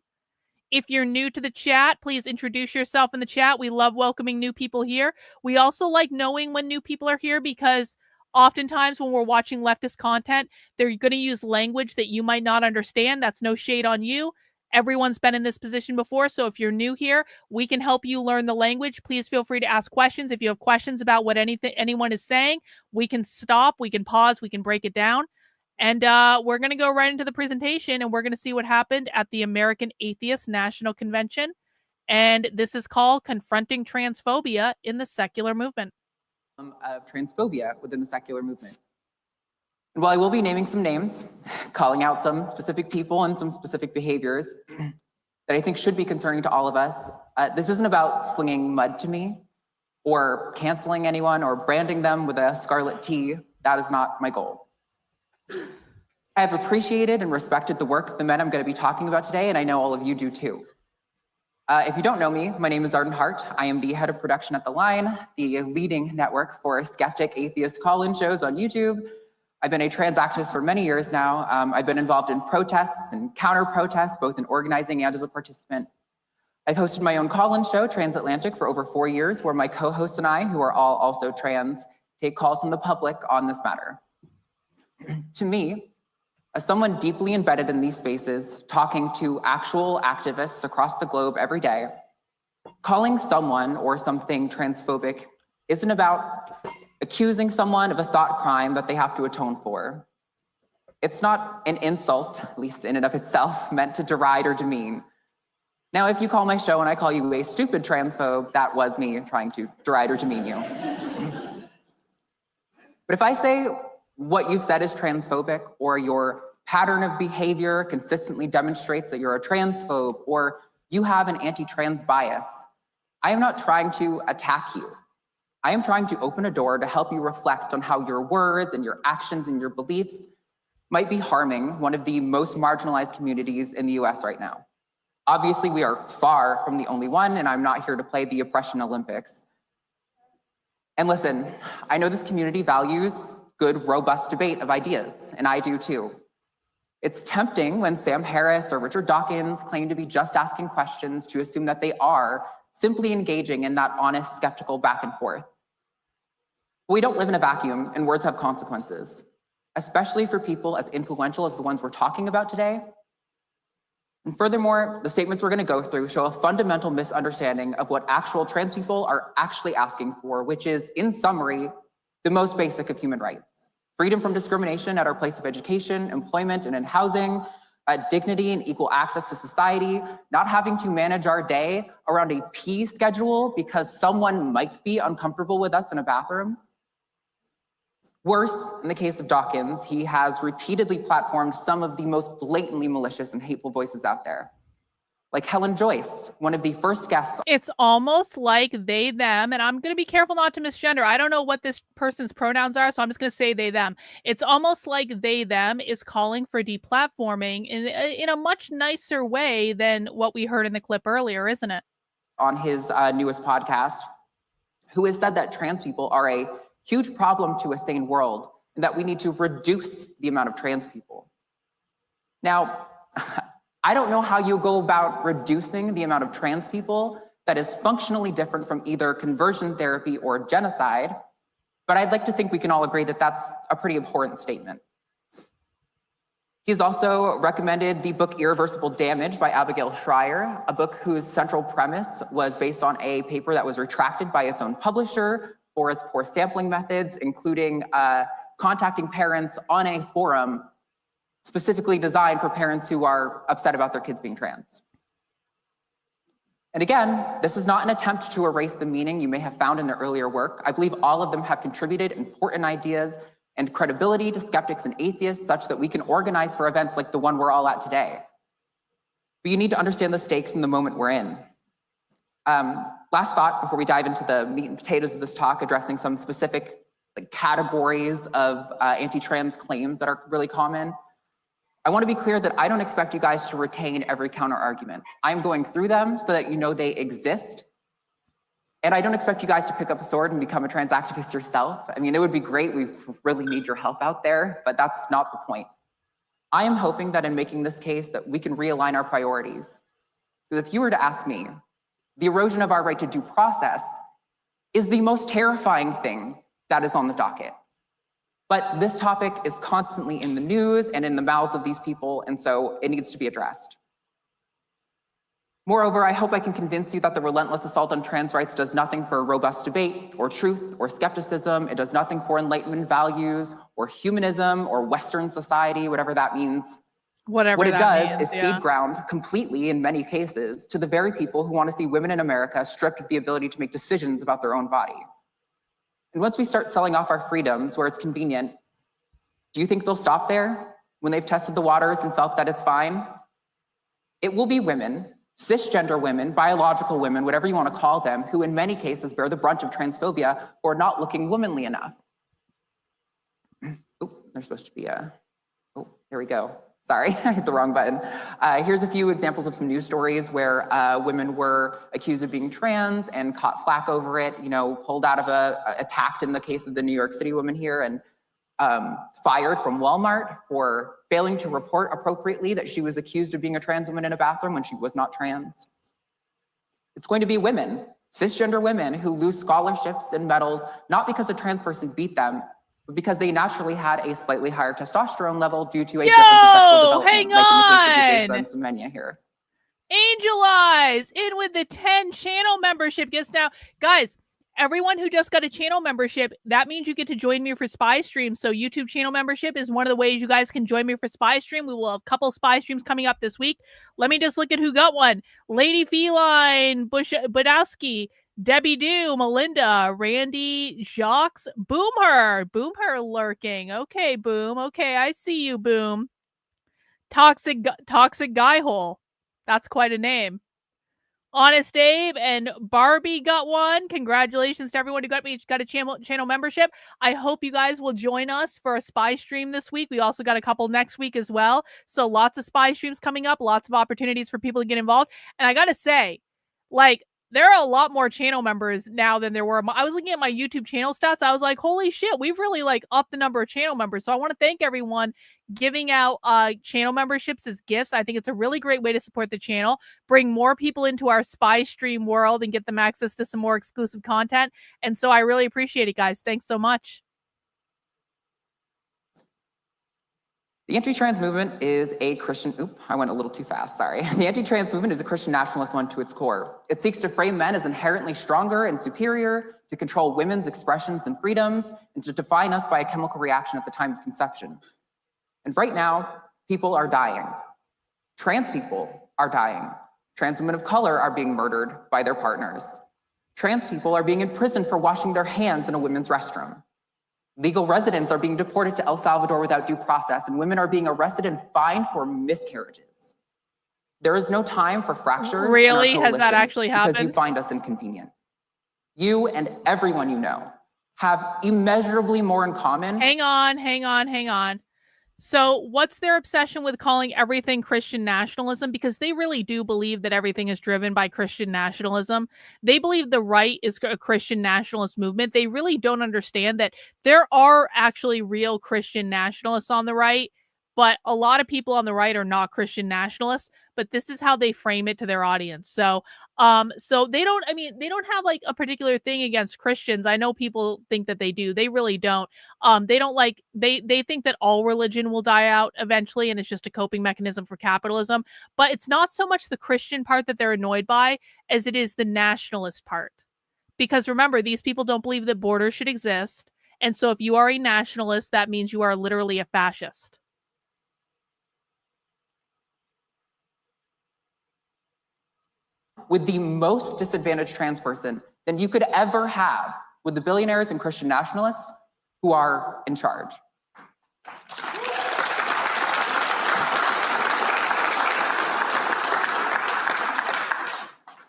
If you're new to the chat, please introduce yourself in the chat. We love welcoming new people here. We also like knowing when new people are here because oftentimes when we're watching leftist content, they're going to use language that you might not understand. That's no shade on you. Everyone's been in this position before, so if you're new here, we can help you learn the language. Please feel free to ask questions. If you have questions about what anyone is saying, we can stop, we can pause, we can break it down. And we're going to go right into the presentation, and we're going to see what happened at the American Atheist National Convention. And this is called Confronting Transphobia in the Secular Movement. Of transphobia within the secular movement. And while I will be naming some names, calling out some specific people and some specific behaviors that I think should be concerning to all of us, this isn't about slinging mud to me or canceling anyone or branding them with a scarlet T. That is not my goal. I have appreciated and respected the work of the men I'm going to be talking about today, and I know all of you do too. If you don't know me, my name is Arden Hart. I am the head of production at The Line, the leading network for skeptic atheist call-in shows on YouTube. I've been a trans activist for many years now. I've been involved in protests and counter-protests, both in organizing and as a participant. I've hosted my own call-in show, Transatlantic, for over 4 years, where my co-hosts and I, who are all also trans, take calls from the public on this matter. To me, as someone deeply embedded in these spaces, talking to actual activists across the globe every day, calling someone or something transphobic isn't about accusing someone of a thought crime that they have to atone for. It's not an insult, at least in and of itself, meant to deride or demean. Now, if you call my show and I call you a stupid transphobe, that was me trying to deride or demean you. But if I say what you've said is transphobic, or your pattern of behavior consistently demonstrates that you're a transphobe, or you have an anti-trans bias, I am not trying to attack you. I am trying to open a door to help you reflect on how your words and your actions and your beliefs might be harming one of the most marginalized communities in the US right now. Obviously, we are far from the only one, and I'm not here to play the oppression Olympics. And listen, I know this community values good, robust debate of ideas, and I do too. It's tempting when Sam Harris or Richard Dawkins claim to be just asking questions to assume that they are simply engaging in that honest, skeptical back and forth. But we don't live in a vacuum, and words have consequences, especially for people as influential as the ones we're talking about today. And furthermore, the statements we're going to go through show a fundamental misunderstanding of what actual trans people are actually asking for, which is, in summary, the most basic of human rights: freedom from discrimination at our place of education, employment, and in housing, dignity and equal access to society, not having to manage our day around a pee schedule because someone might be uncomfortable with us in a bathroom. Worse, in the case of Dawkins, he has repeatedly platformed some of the most blatantly malicious and hateful voices out there, like Helen Joyce, one of the first guests. It's almost like they, them, and I'm going to be careful not to misgender. I don't know what this person's pronouns are, so I'm just going to say they, them. It's almost like they, them is calling for deplatforming in a much nicer way than what we heard in the clip earlier, isn't it? On his newest podcast, who has said that trans people are a huge problem to a sane world and that we need to reduce the amount of trans people. Now, I don't know how you go about reducing the amount of trans people that is functionally different from either conversion therapy or genocide, but I'd like to think we can all agree that that's a pretty important statement. He's also recommended the book Irreversible Damage by Abigail Schreier, a book whose central premise was based on a paper that was retracted by its own publisher for its poor sampling methods, including contacting parents on a forum specifically designed for parents who are upset about their kids being trans. And again, this is not an attempt to erase the meaning you may have found in their earlier work. I believe all of them have contributed important ideas and credibility to skeptics and atheists such that we can organize for events like the one we're all at today. But you need to understand the stakes in the moment we're in. Last thought before we dive into the meat and potatoes of this talk, addressing some specific categories of anti-trans claims that are really common. I want to be clear that I don't expect you guys to retain every counter argument. I'm going through them so that you know they exist. And I don't expect you guys to pick up a sword and become a trans activist yourself. I mean, it would be great. We really need your help out there, but that's not the point. I am hoping that in making this case that we can realign our priorities. Because if you were to ask me, the erosion of our right to due process is the most terrifying thing that is on the docket. But this topic is constantly in the news and in the mouths of these people, and so it needs to be addressed. Moreover, I hope I can convince you that the relentless assault on trans rights does nothing for robust debate or truth or skepticism. It does nothing for Enlightenment values or humanism or Western society, whatever that means. Whatever What it that does means, is yeah. cede ground completely, in many cases, to the very people who want to see women in America stripped of the ability to make decisions about their own body. And once we start selling off our freedoms where it's convenient, do you think they'll stop there when they've tested the waters and felt that it's fine? It will be women, cisgender women, biological women, whatever you want to call them, who in many cases bear the brunt of transphobia or not looking womanly enough. Oh, there's supposed to be a, oh, there we go. Sorry, I hit the wrong button. Here's a few examples of some news stories where women were accused of being trans and caught flack over it, you know, pulled out of attacked in the case of the New York City woman here, and fired from Walmart for failing to report appropriately that she was accused of being a trans woman in a bathroom when she was not trans. It's going to be women, cisgender women, who lose scholarships and medals, not because a trans person beat them, but because they naturally had a slightly higher testosterone level due to a difference in sexual development, hang like in the case of the on. Jason Semenya here. Angel Eyes in with the 10 channel membership gifts. Now, guys, everyone who just got a channel membership, that means you get to join me for Spy Stream. So YouTube channel membership is one of the ways you guys can join me for Spy Stream. We will have a couple Spy Streams coming up this week. Let me just look at who got one. Lady Feline, Budowski, Debbie Doo, Melinda, Randy, Jacques, Boomher lurking. Okay, Boom. Okay, I see you, Boom. Toxic Guy Hole. That's quite a name. Honest Abe and Barbie got one. Congratulations to everyone who got a channel membership. I hope you guys will join us for a Spy Stream this week. We also got a couple next week as well. So lots of Spy Streams coming up, lots of opportunities for people to get involved. And I got to say, like, there are a lot more channel members now than there were. I was looking at my YouTube channel stats. I was like, holy shit, we've really like upped the number of channel members. So I want to thank everyone giving out channel memberships as gifts. I think it's a really great way to support the channel, bring more people into our Spy Stream world and get them access to some more exclusive content. And so I really appreciate it, guys. Thanks so much. The anti-trans movement is a Christian, I went a little too fast, sorry. The anti-trans movement is a Christian nationalist one to its core. It seeks to frame men as inherently stronger and superior, to control women's expressions and freedoms, and to define us by a chemical reaction at the time of conception. And right now, people are dying. Trans people are dying. Trans women of color are being murdered by their partners. Trans people are being imprisoned for washing their hands in a women's restroom. Legal residents are being deported to El Salvador without due process, and women are being arrested and fined for miscarriages. There is no time for fractures. Really? Has that actually happened? Because you find us inconvenient. You and everyone you know have immeasurably more in common. Hang on. So what's their obsession with calling everything Christian nationalism? Because they really do believe that everything is driven by Christian nationalism. They believe the right is a Christian nationalist movement. They really don't understand that there are actually real Christian nationalists on the right, but a lot of people on the right are not Christian nationalists, but this is how they frame it to their audience. So they don't have like a particular thing against Christians. I know people think that they do. They really don't. They think that all religion will die out eventually and it's just a coping mechanism for capitalism. But it's not so much the Christian part that they're annoyed by as it is the nationalist part. Because remember, these people don't believe that borders should exist. And so if you are a nationalist, that means you are literally a fascist. With the most disadvantaged trans person than you could ever have with the billionaires and Christian nationalists who are in charge.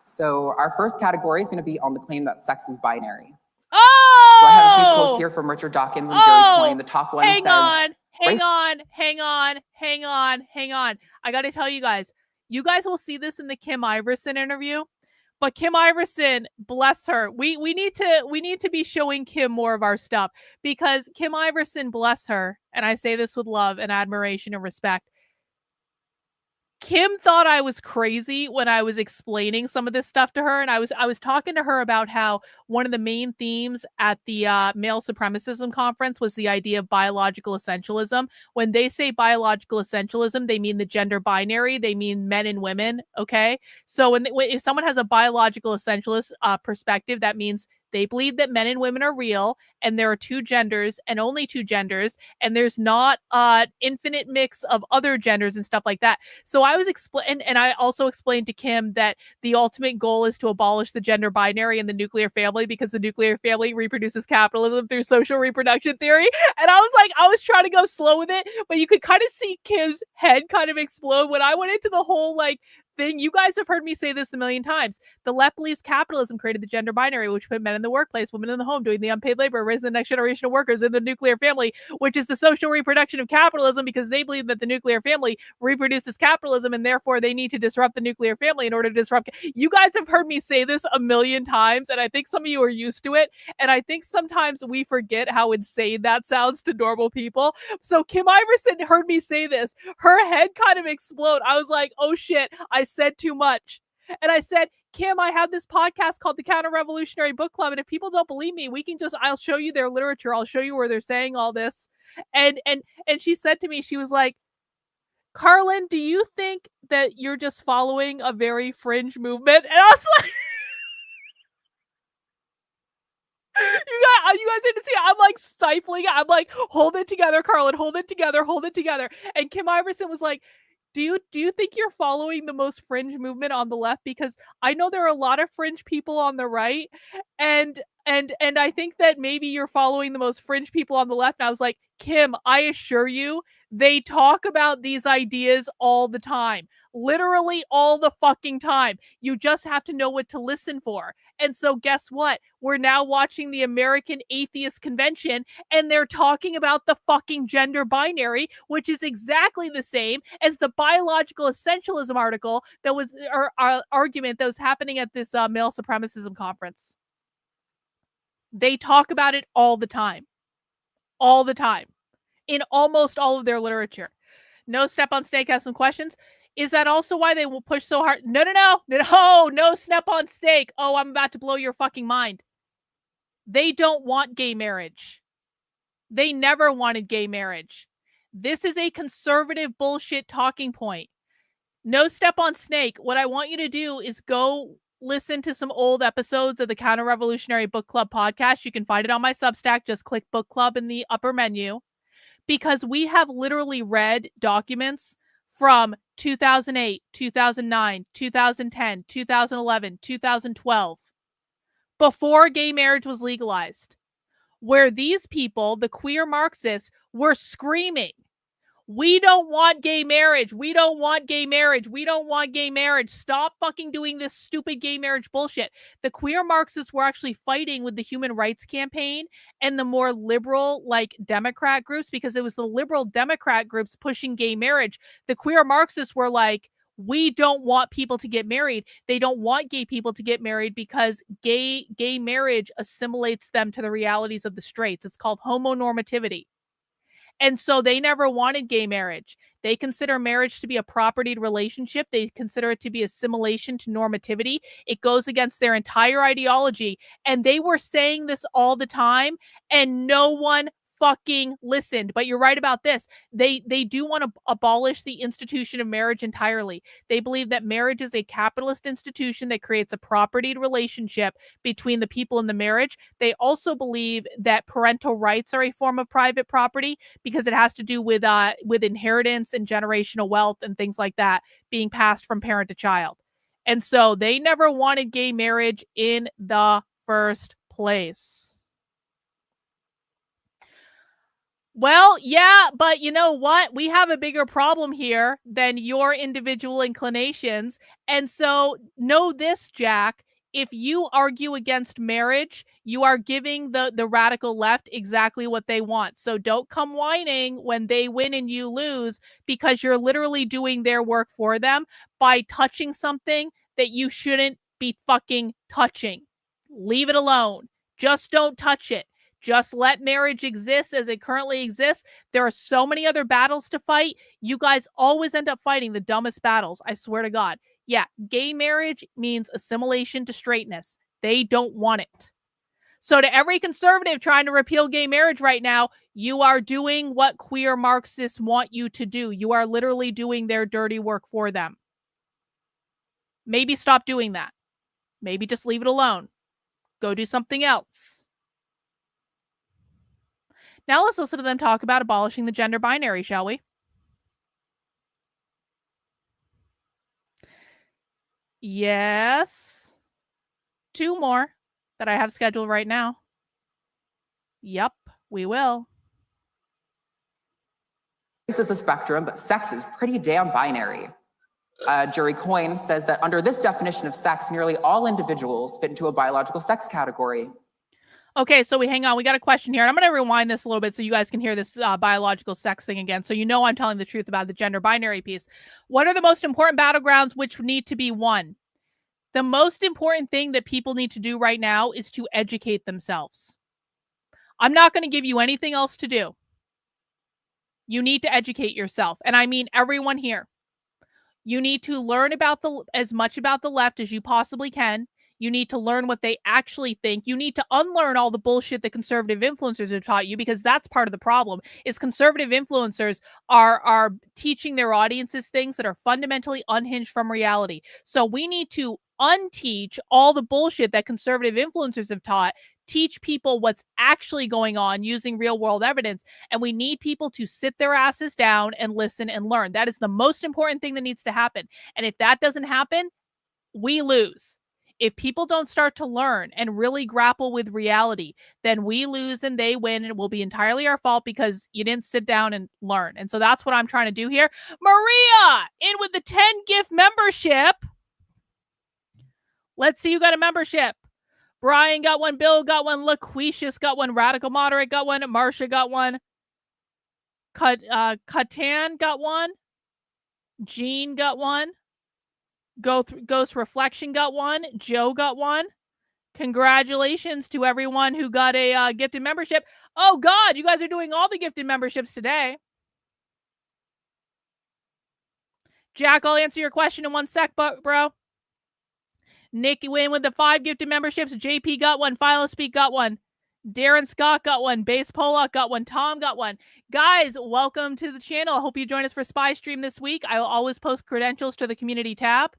So our first category is going to be on the claim that sex is binary. Oh! So I have a few quotes here from Richard Dawkins and Jerry Coyne. The top one says... Hang on. I got to tell you guys will see this in the Kim Iverson interview, but Kim Iverson, bless her. We need to be showing Kim more of our stuff because Kim Iverson, bless her, and I say this with love and admiration and respect. Kim thought I was crazy when I was explaining some of this stuff to her, and I was talking to her about how one of the main themes at the male supremacism conference was the idea of biological essentialism. When they say biological essentialism, they mean the gender binary, they mean men and women, okay? So if someone has a biological essentialist perspective, that means they believe that men and women are real, and there are two genders and only two genders, and there's not an infinite mix of other genders and stuff like that. So I was and I also explained to Kim that the ultimate goal is to abolish the gender binary and the nuclear family, because the nuclear family reproduces capitalism through social reproduction theory. And I was like, I was trying to go slow with it, but you could kind of see Kim's head kind of explode when I went into the whole like thing. You guys have heard me say this a million times. The left believes capitalism created the gender binary, which put men in the workplace, women in the home, doing the unpaid labor, raising the next generation of workers in the nuclear family, which is the social reproduction of capitalism, because they believe that the nuclear family reproduces capitalism and therefore they need to disrupt the nuclear family in order to disrupt. You guys have heard me say this a million times, and I think some of you are used to it. And I think sometimes we forget how insane that sounds to normal people. So Kim Iverson heard me say this. Her head kind of exploded. I was like, oh shit, I said too much. And I said, Kim, I have this podcast called the Counter-Revolutionary Book Club, and if people don't believe me, I'll show you their literature. I'll show you where they're saying all this. And she said to me, she was like, Karlyn, do you think that you're just following a very fringe movement? And I was like, you guys didn't see it. I'm like stifling it. I'm like, hold it together, Karlyn, hold it together, hold it together. And Kim Iverson was like, do you think you're following the most fringe movement on the left? Because I know there are a lot of fringe people on the right, and I think that maybe you're following the most fringe people on the left. And I was like, Kim, I assure you, they talk about these ideas all the time. Literally all the fucking time. You just have to know what to listen for. And so guess what? We're now watching the American Atheist Convention, and they're talking about the fucking gender binary, which is exactly the same as the biological essentialism article that was, or argument that was happening at this male supremacism conference. They talk about it all the time. All the time. In almost all of their literature. No Step on Steak has some questions. Is that also why they will push so hard? No Step on Steak. Oh, I'm about to blow your fucking mind. They don't want gay marriage. They never wanted gay marriage. This is a conservative bullshit talking point. No Step on Snake. What I want you to do is go listen to some old episodes of the Counter-Revolutionary Book Club podcast. You can find it on my Substack. Just click Book Club in the upper menu. Because we have literally read documents from 2008, 2009, 2010, 2011, 2012, before gay marriage was legalized, where these people, the queer Marxists, were screaming, we don't want gay marriage. We don't want gay marriage. We don't want gay marriage. Stop fucking doing this stupid gay marriage bullshit. The queer Marxists were actually fighting with the Human Rights Campaign and the more liberal, like, Democrat groups, because it was the liberal Democrat groups pushing gay marriage. The queer Marxists were like, we don't want people to get married. They don't want gay people to get married because gay marriage assimilates them to the realities of the straights. It's called homonormativity. And so they never wanted gay marriage. They consider marriage to be a propertied relationship. They consider it to be assimilation to normativity. It goes against their entire ideology. And they were saying this all the time, and no one fucking listened. But you're right about this. They do want to abolish the institution of marriage entirely. They believe that marriage is a capitalist institution that creates a propertied relationship between the people in the marriage. They also believe that parental rights are a form of private property because it has to do with inheritance and generational wealth and things like that being passed from parent to child. And so they never wanted gay marriage in the first place. Well, yeah, but you know what? We have a bigger problem here than your individual inclinations. And so know this, Jack. If you argue against marriage, you are giving the radical left exactly what they want. So don't come whining when they win and you lose, because you're literally doing their work for them by touching something that you shouldn't be fucking touching. Leave it alone. Just don't touch it. Just let marriage exist as it currently exists. There are so many other battles to fight. You guys always end up fighting the dumbest battles. I swear to God. Yeah, gay marriage means assimilation to straightness. They don't want it. So to every conservative trying to repeal gay marriage right now, you are doing what queer Marxists want you to do. You are literally doing their dirty work for them. Maybe stop doing that. Maybe just leave it alone. Go do something else. Now let's listen to them talk about abolishing the gender binary, shall we? Yes. 2 more that I have scheduled right now. Yep, we will. Race is a spectrum, but sex is pretty damn binary. Jerry Coyne says that under this definition of sex, nearly all individuals fit into a biological sex category. Okay, so hang on. We got a question here. And I'm going to rewind this a little bit so you guys can hear this biological sex thing again. So you know I'm telling the truth about the gender binary piece. What are the most important battlegrounds which need to be won? The most important thing that people need to do right now is to educate themselves. I'm not going to give you anything else to do. You need to educate yourself. And I mean everyone here. You need to learn about as much about the left as you possibly can. You need to learn what they actually think. You need to unlearn all the bullshit that conservative influencers have taught you, because that's part of the problem. Is conservative influencers are teaching their audiences things that are fundamentally unhinged from reality. So we need to unteach all the bullshit that conservative influencers have taught. Teach people what's actually going on using real world evidence. And we need people to sit their asses down and listen and learn. That is the most important thing that needs to happen. And if that doesn't happen, we lose. If people don't start to learn and really grapple with reality, then we lose and they win, and it will be entirely our fault because you didn't sit down and learn. And so that's what I'm trying to do here. Maria, in with the 10 gift membership. Let's see who got a membership. Brian got one. Bill got one. Laquicious got one. Radical Moderate got one. Marcia got one. Catan got one. Jean got one. Ghost Reflection got one. Joe got one. Congratulations to everyone who got a gifted membership. Oh, God, you guys are doing all the gifted memberships today. Jack, I'll answer your question in 1 sec, bro. Nick win with the 5 gifted memberships. JP got one. Philospeak got one. Darren Scott got one. Base Pollock got one. Tom got one. Guys, welcome to the channel. I hope you join us for Spy Stream this week. I will always post credentials to the community tab.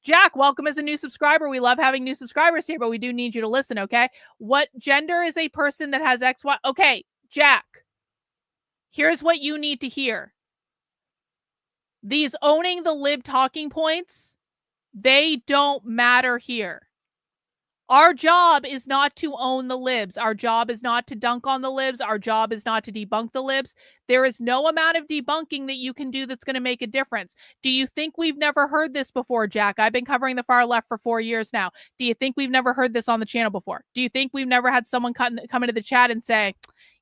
Jack, welcome as a new subscriber. We love having new subscribers here, but we do need you to listen, okay? What gender is a person that has XY? Okay, Jack, here's what you need to hear. These owning the lib talking points, they don't matter here. Our job is not to own the libs. Our job is not to dunk on the libs. Our job is not to debunk the libs. There is no amount of debunking that you can do that's going to make a difference. Do you think we've never heard this before, Jack? I've been covering the far left for 4 years now. Do you think we've never heard this on the channel before? Do you think we've never had someone come into the chat and say,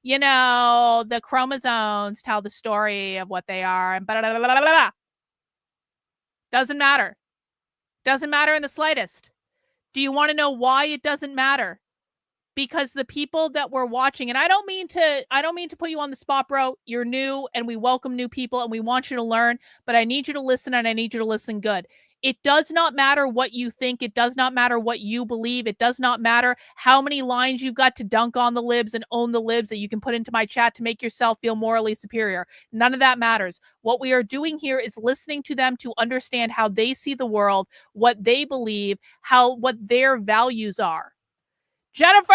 you know, the chromosomes tell the story of what they are and blah, blah, blah, blah, blah, blah. Doesn't matter. Doesn't matter in the slightest. Do you want to know why it doesn't matter? Because the people that we're watching, and I don't mean to put you on the spot, bro. You're new and we welcome new people and we want you to learn, but I need you to listen and I need you to listen good. It does not matter what you think. It does not matter what you believe. It does not matter how many lines you've got to dunk on the libs and own the libs that you can put into my chat to make yourself feel morally superior. None of that matters. What we are doing here is listening to them to understand how they see the world, what they believe, what their values are. Jennifer,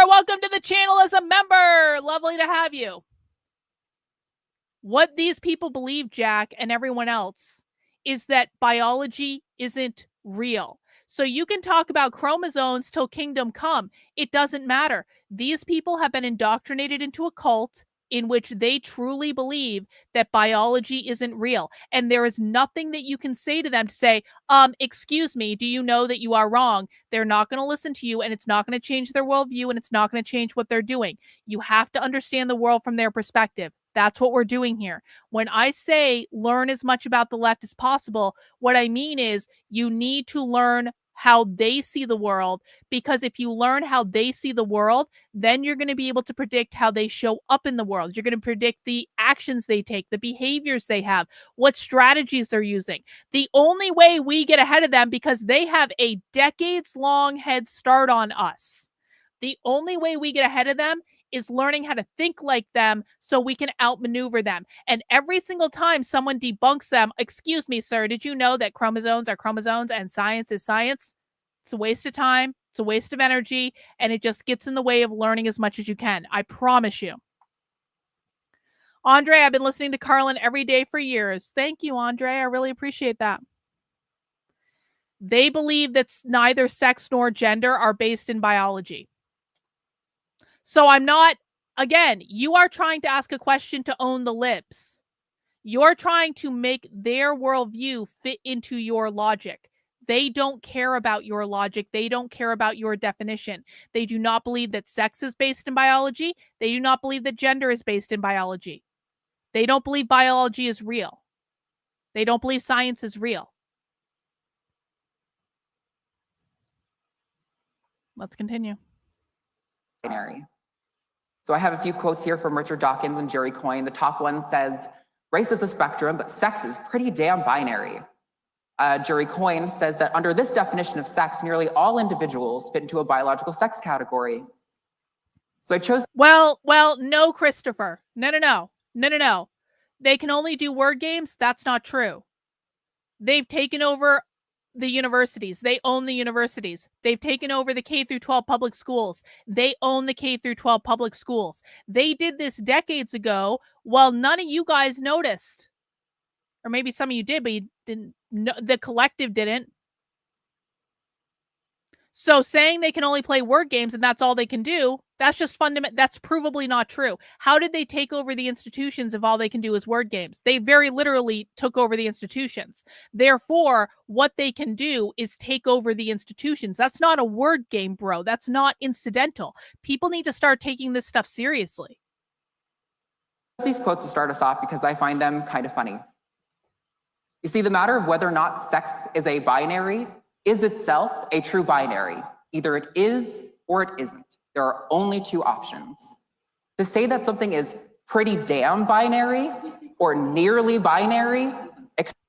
welcome to the channel as a member. Lovely to have you. What these people believe, Jack, and everyone else, is that biology isn't real. So you can talk about chromosomes till kingdom come. It doesn't matter. These people have been indoctrinated into a cult in which they truly believe that biology isn't real. And there is nothing that you can say to them to say, excuse me, do you know that you are wrong? They're not going to listen to you, and it's not going to change their worldview, and it's not going to change what they're doing. You have to understand the world from their perspective. That's what we're doing here. When I say learn as much about the left as possible, what I mean is you need to learn how they see the world, because if you learn how they see the world, then you're going to be able to predict how they show up in the world. You're going to predict the actions they take, the behaviors they have, what strategies they're using. The only way we get ahead of them, because they have a decades-long head start on us, the only way we get ahead of them is learning how to think like them so we can outmaneuver them. And every single time someone debunks them, excuse me, sir, did you know that chromosomes are chromosomes and science is science? It's a waste of time. It's a waste of energy. And it just gets in the way of learning as much as you can. I promise you. Andre, I've been listening to Karlyn every day for years. Thank you, Andre. I really appreciate that. They believe that neither sex nor gender are based in biology. So I'm not, again, you are trying to ask a question to own the libs. You're trying to make their worldview fit into your logic. They don't care about your logic. They don't care about your definition. They do not believe that sex is based in biology. They do not believe that gender is based in biology. They don't believe biology is real. They don't believe science is real. Let's continue. Binary. So I have a few quotes here from Richard Dawkins and Jerry Coyne. The top one says, race is a spectrum, but sex is pretty damn binary. Jerry Coyne says that under this definition of sex, nearly all individuals fit into a biological sex category. So I chose... Well, no, Christopher. No. They can only do word games. That's not true. They've taken over the universities. They own the universities. They've taken over the K through 12 public schools. They own the K through 12 public schools. They did this decades ago while none of you guys noticed. Or maybe some of you did, but you didn't. The collective didn't. So saying they can only play word games and that's all they can do, that's just fundamental. That's provably not true. How did they take over the institutions if all they can do is word games? They very literally took over the institutions. Therefore, what they can do is take over the institutions. That's not a word game, bro. That's not incidental. People need to start taking this stuff seriously. These quotes to start us off because I find them kind of funny. You see, the matter of whether or not sex is a binary is itself a true binary. Either it is or it isn't. There are only two options. To say that something is pretty damn binary or nearly binary.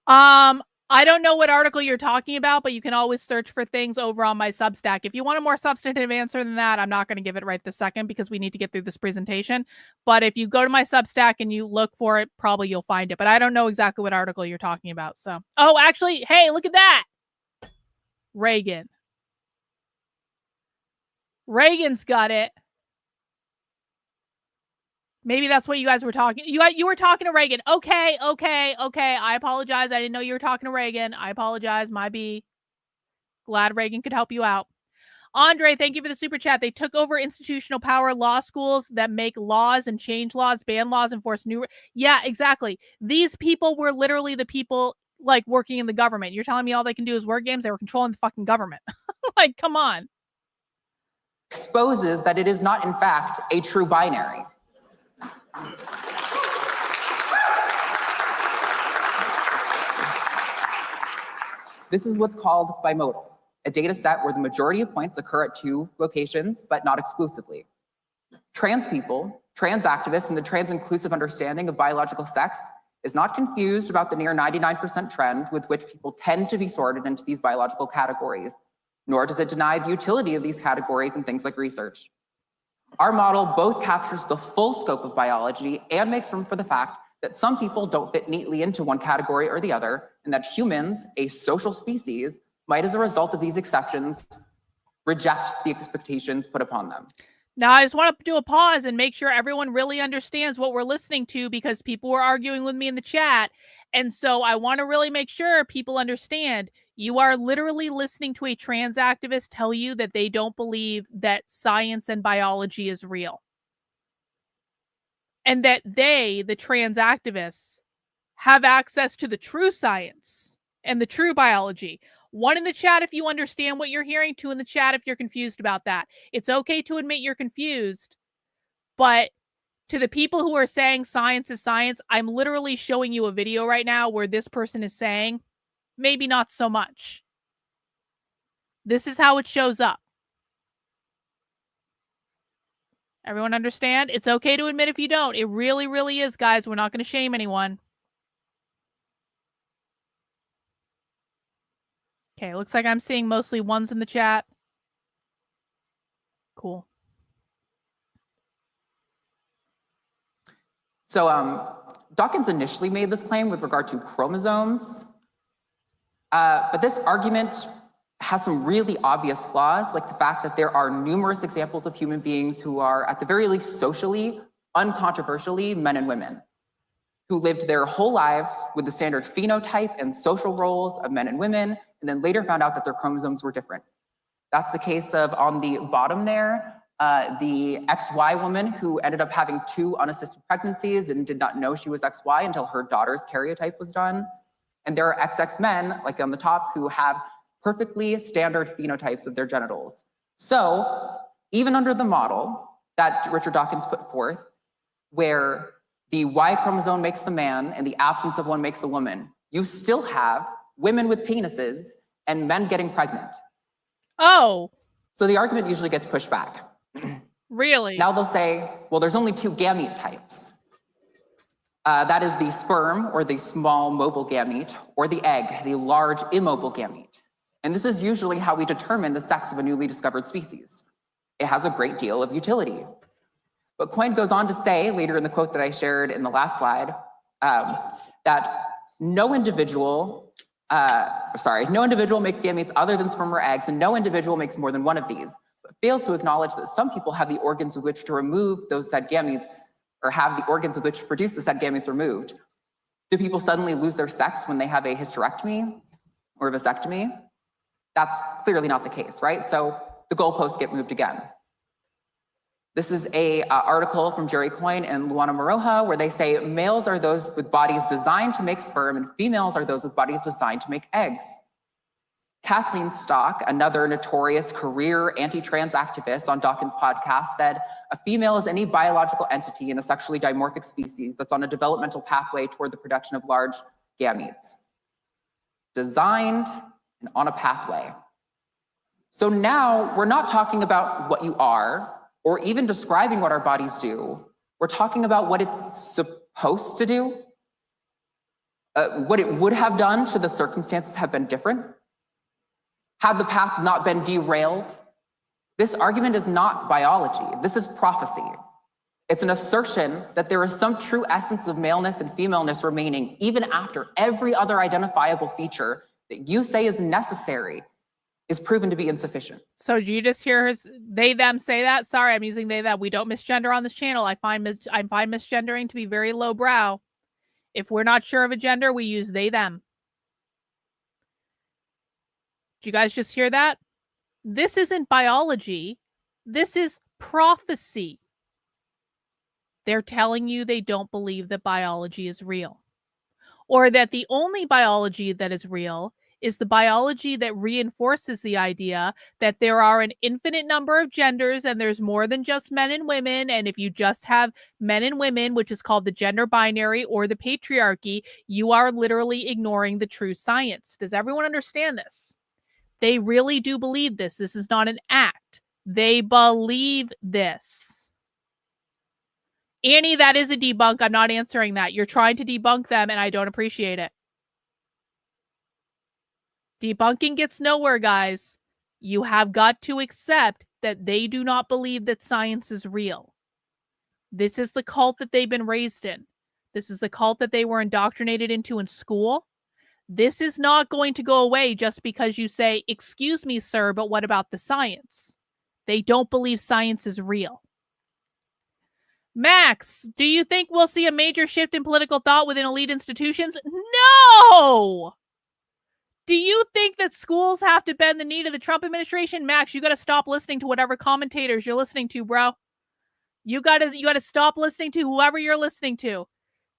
I don't know what article you're talking about, but you can always search for things over on my Substack. If you want a more substantive answer than that, I'm not going to give it right this second because we need to get through this presentation. But if you go to my Substack and you look for it, probably you'll find it. But I don't know exactly what article you're talking about. So, oh, actually, hey, look at that. Reagan. Reagan's got it. Maybe that's what you guys were talking. You were talking to Reagan. Okay. I apologize. I didn't know you were talking to Reagan. I apologize. My B. Glad Reagan could help you out. Andre, thank you for the super chat. They took over institutional power, law schools that make laws and change laws, ban laws, enforce new. Yeah, exactly. These people were literally the people like working in the government. You're telling me all they can do is word games? They were controlling the fucking government. Like, come on. Exposes that it is not, in fact, a true binary. This is what's called bimodal, a data set where the majority of points occur at two locations, but not exclusively. Trans people, trans activists, and the trans-inclusive understanding of biological sex is not confused about the near 99% trend with which people tend to be sorted into these biological categories, nor does it deny the utility of these categories in things like research. Our model both captures the full scope of biology and makes room for the fact that some people don't fit neatly into one category or the other, and that humans, a social species, might, as a result of these exceptions, reject the expectations put upon them. Now, I just want to do a pause and make sure everyone really understands what we're listening to, because people were arguing with me in the chat. And so I want to really make sure people understand you are literally listening to a trans activist tell you that they don't believe that science and biology is real. And that they, the trans activists, have access to the true science and the true biology. One in the chat if you understand what you're hearing, two in the chat if you're confused about that. It's okay to admit you're confused, but to the people who are saying science is science, I'm literally showing you a video right now where this person is saying, maybe not so much. This is how it shows up. Everyone understand? It's okay to admit if you don't. It really, really is, guys. We're not going to shame anyone. Okay, looks like I'm seeing mostly ones in the chat. Cool. So Dawkins initially made this claim with regard to chromosomes, but this argument has some really obvious flaws, like the fact that there are numerous examples of human beings who are, at the very least socially, uncontroversially, men and women, who lived their whole lives with the standard phenotype and social roles of men and women, and then later found out that their chromosomes were different. That's the case of, on the bottom there, the XY woman who ended up having 2 unassisted pregnancies and did not know she was XY until her daughter's karyotype was done. And there are XX men, like on the top, who have perfectly standard phenotypes of their genitals. So even under the model that Richard Dawkins put forth, where the Y chromosome makes the man and the absence of one makes the woman, you still have women with penises and men getting pregnant. Oh. So the argument usually gets pushed back. Really? Now they'll say, well, there's only 2 gamete types. That is the sperm, or the small mobile gamete, or the egg, the large immobile gamete. And this is usually how we determine the sex of a newly discovered species. It has a great deal of utility. But Coyne goes on to say, later in the quote that I shared in the last slide, that no individual makes gametes other than sperm or eggs, and no individual makes more than one of these, but fails to acknowledge that some people have the organs with which to remove those said gametes, or have the organs with which to produce the said gametes removed. Do people suddenly lose their sex when they have a hysterectomy or a vasectomy? That's clearly not the case, right? So the goalposts get moved again. This is a article from Jerry Coyne and Luana Maroja, where they say males are those with bodies designed to make sperm and females are those with bodies designed to make eggs. Kathleen Stock, another notorious career anti-trans activist on Dawkins' podcast, said, a female is any biological entity in a sexually dimorphic species that's on a developmental pathway toward the production of large gametes. Designed and on a pathway. So now we're not talking about what you are, or even describing what our bodies do. We're talking about what it's supposed to do, what it would have done should the circumstances have been different. Had the path not been derailed? This argument is not biology. This is prophecy. It's an assertion that there is some true essence of maleness and femaleness remaining even after every other identifiable feature that you say is necessary is proven to be insufficient. So do you just hear they, them say that? Sorry, I'm using they, them. We don't misgender on this channel. I find misgendering to be very lowbrow. If we're not sure of a gender, we use they, them. Did you guys just hear that? This isn't biology. This is prophecy. They're telling you they don't believe that biology is real, or that the only biology that is real is the biology that reinforces the idea that there are an infinite number of genders and there's more than just men and women. And if you just have men and women, which is called the gender binary or the patriarchy, you are literally ignoring the true science. Does everyone understand this? They really do believe this. This is not an act. They believe this. Annie, that is a debunk. I'm not answering that. You're trying to debunk them, and I don't appreciate it. Debunking gets nowhere, guys. You have got to accept that they do not believe that science is real. This is the cult that they've been raised in. This is the cult that they were indoctrinated into in school. This is not going to go away just because you say, excuse me, sir, but what about the science? They don't believe science is real. Max, do you think we'll see a major shift in political thought within elite institutions? No! Do you think that schools have to bend the knee to the Trump administration? Max, you got to stop listening to whatever commentators you're listening to, bro. You got to stop listening to whoever you're listening to,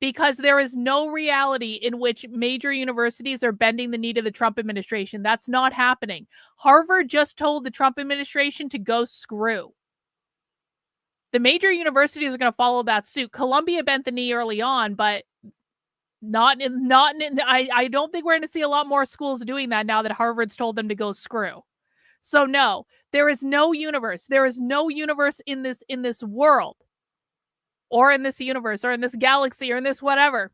because there is no reality in which major universities are bending the knee to the Trump administration. That's not happening. Harvard just told the Trump administration to go screw. The major universities are going to follow that suit. Columbia bent the knee early on, but I don't think we're going to see a lot more schools doing that now that Harvard's told them to go screw. So no, there is no universe. There is no universe in this world, or in this universe, or in this galaxy, or in this whatever.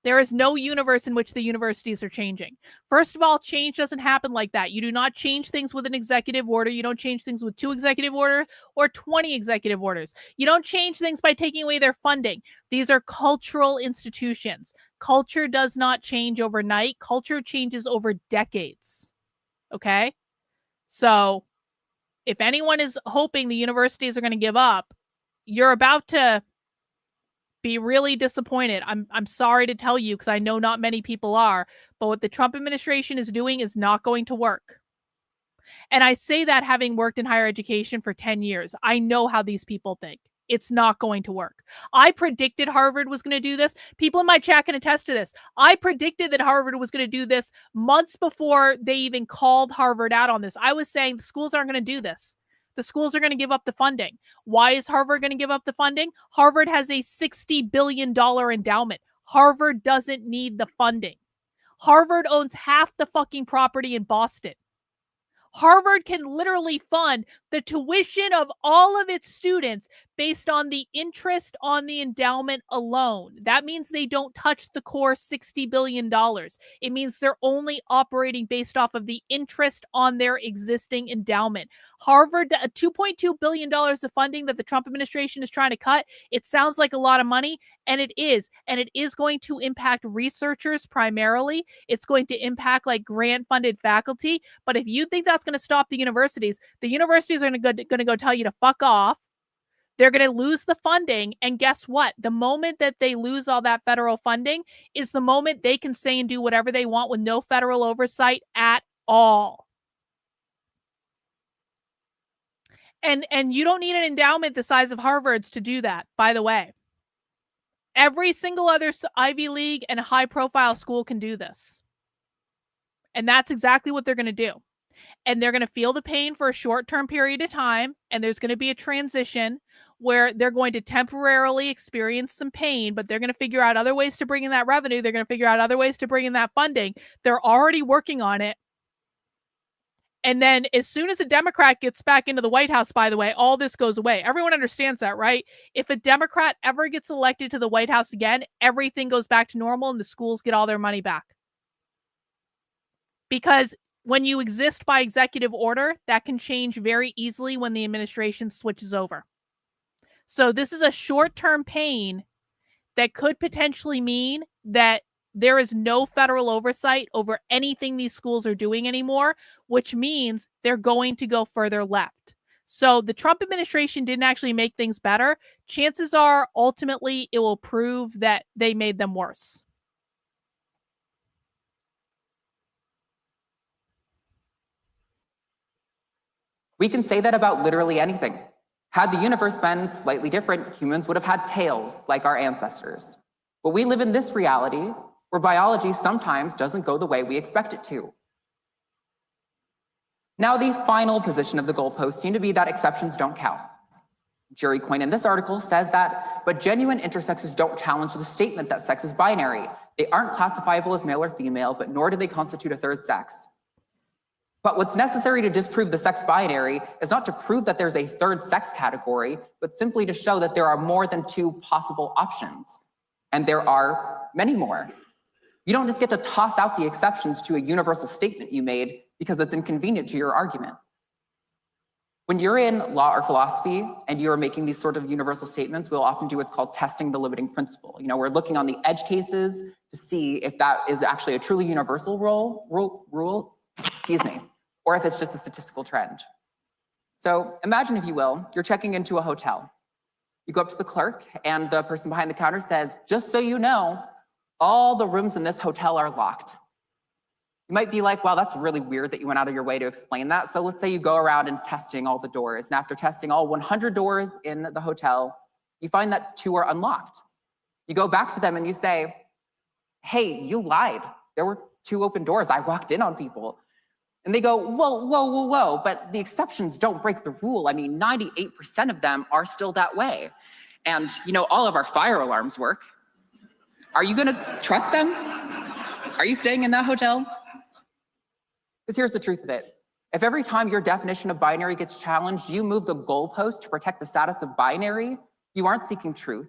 There is no universe in which the universities are changing. First of all, change doesn't happen like that. You do not change things with an executive order. You don't change things with 2 executive orders or 20 executive orders. You don't change things by taking away their funding. These are cultural institutions. Culture does not change overnight. Culture changes over decades. Okay? So if anyone is hoping the universities are going to give up, you're about to be really disappointed. I'm sorry to tell you, because I know not many people are, but what the Trump administration is doing is not going to work. And I say that having worked in higher education for 10 years. I know how these people think. It's not going to work. I predicted Harvard was going to do this. People in my chat can attest to this. I predicted that Harvard was going to do this months before they even called Harvard out on this. I was saying the schools aren't going to do this. The schools are going to give up the funding. Why is Harvard going to give up the funding? Harvard has a $60 billion endowment. Harvard doesn't need the funding. Harvard owns half the fucking property in Boston. Harvard can literally fund the tuition of all of its students based on the interest on the endowment alone. That means they don't touch the core $60 billion. It means they're only operating based off of the interest on their existing endowment. Harvard, $2.2 billion of funding that the Trump administration is trying to cut, it sounds like a lot of money, and it is. And it is going to impact researchers primarily. It's going to impact like grant-funded faculty. But if you think that's going to stop the universities are going to go tell you to fuck off. They're going to lose the funding. And guess what? The moment that they lose all that federal funding is the moment they can say and do whatever they want with no federal oversight at all. And you don't need an endowment the size of Harvard's to do that, by the way. Every single other Ivy League and high-profile school can do this. And that's exactly what they're going to do. And they're going to feel the pain for a short-term period of time, and there's going to be a transition where they're going to temporarily experience some pain, but they're going to figure out other ways to bring in that revenue. They're going to figure out other ways to bring in that funding. They're already working on it. And then as soon as a Democrat gets back into the White House, by the way, all this goes away. Everyone understands that, right? If a Democrat ever gets elected to the White House again, everything goes back to normal and the schools get all their money back. Because when you exist by executive order, that can change very easily when the administration switches over. So this is a short-term pain that could potentially mean that there is no federal oversight over anything these schools are doing anymore, which means they're going to go further left. So the Trump administration didn't actually make things better. Chances are, ultimately, it will prove that they made them worse. We can say that about literally anything. Had the universe been slightly different, humans would have had tails like our ancestors. But we live in this reality where biology sometimes doesn't go the way we expect it to. Now, the final position of the goalpost seemed to be that exceptions don't count. Jury Coyne in this article says that, but genuine intersexes don't challenge the statement that sex is binary. They aren't classifiable as male or female, but nor do they constitute a third sex. But what's necessary to disprove the sex binary is not to prove that there's a third sex category, but simply to show that there are more than 2 possible options. And there are many more. You don't just get to toss out the exceptions to a universal statement you made because it's inconvenient to your argument. When you're in law or philosophy and you're making these sort of universal statements, we'll often do what's called testing the limiting principle. You know, we're looking on the edge cases to see if that is actually a truly universal rule, or if it's just a statistical trend. So imagine, if you will, you're checking into a hotel. You go up to the clerk and the person behind the counter says, just so you know, all the rooms in this hotel are locked. You might be like, wow, that's really weird that you went out of your way to explain that. So let's say you go around and testing all the doors. And after testing all 100 doors in the hotel, you find that 2 are unlocked. You go back to them and you say, hey, you lied. There were 2 open doors. I walked in on people. And they go, whoa, but the exceptions don't break the rule. I mean, 98% of them are still that way. And, you know, all of our fire alarms work. Are you gonna trust them? Are you staying in that hotel? Because here's the truth of it. If every time your definition of binary gets challenged, you move the goalpost to protect the status of binary, you aren't seeking truth.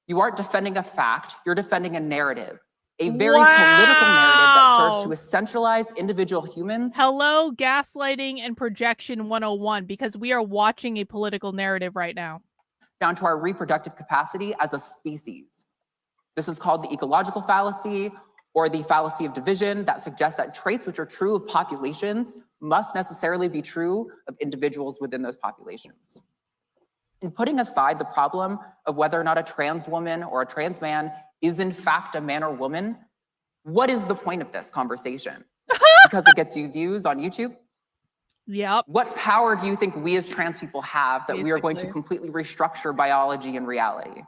You aren't defending a fact, you're defending a narrative. A very political narrative that serves to essentialize individual humans. Hello, gaslighting and projection 101, because we are watching a political narrative right now. Down to our reproductive capacity as a species. This is called the ecological fallacy, or the fallacy of division, that suggests that traits which are true of populations must necessarily be true of individuals within those populations. In putting aside the problem of whether or not a trans woman or a trans man is in fact a man or woman, what is the point of this conversation? Because it gets you views on YouTube? Yep. What power do you think we as trans people have that we are going to Basically. completely restructure biology and reality?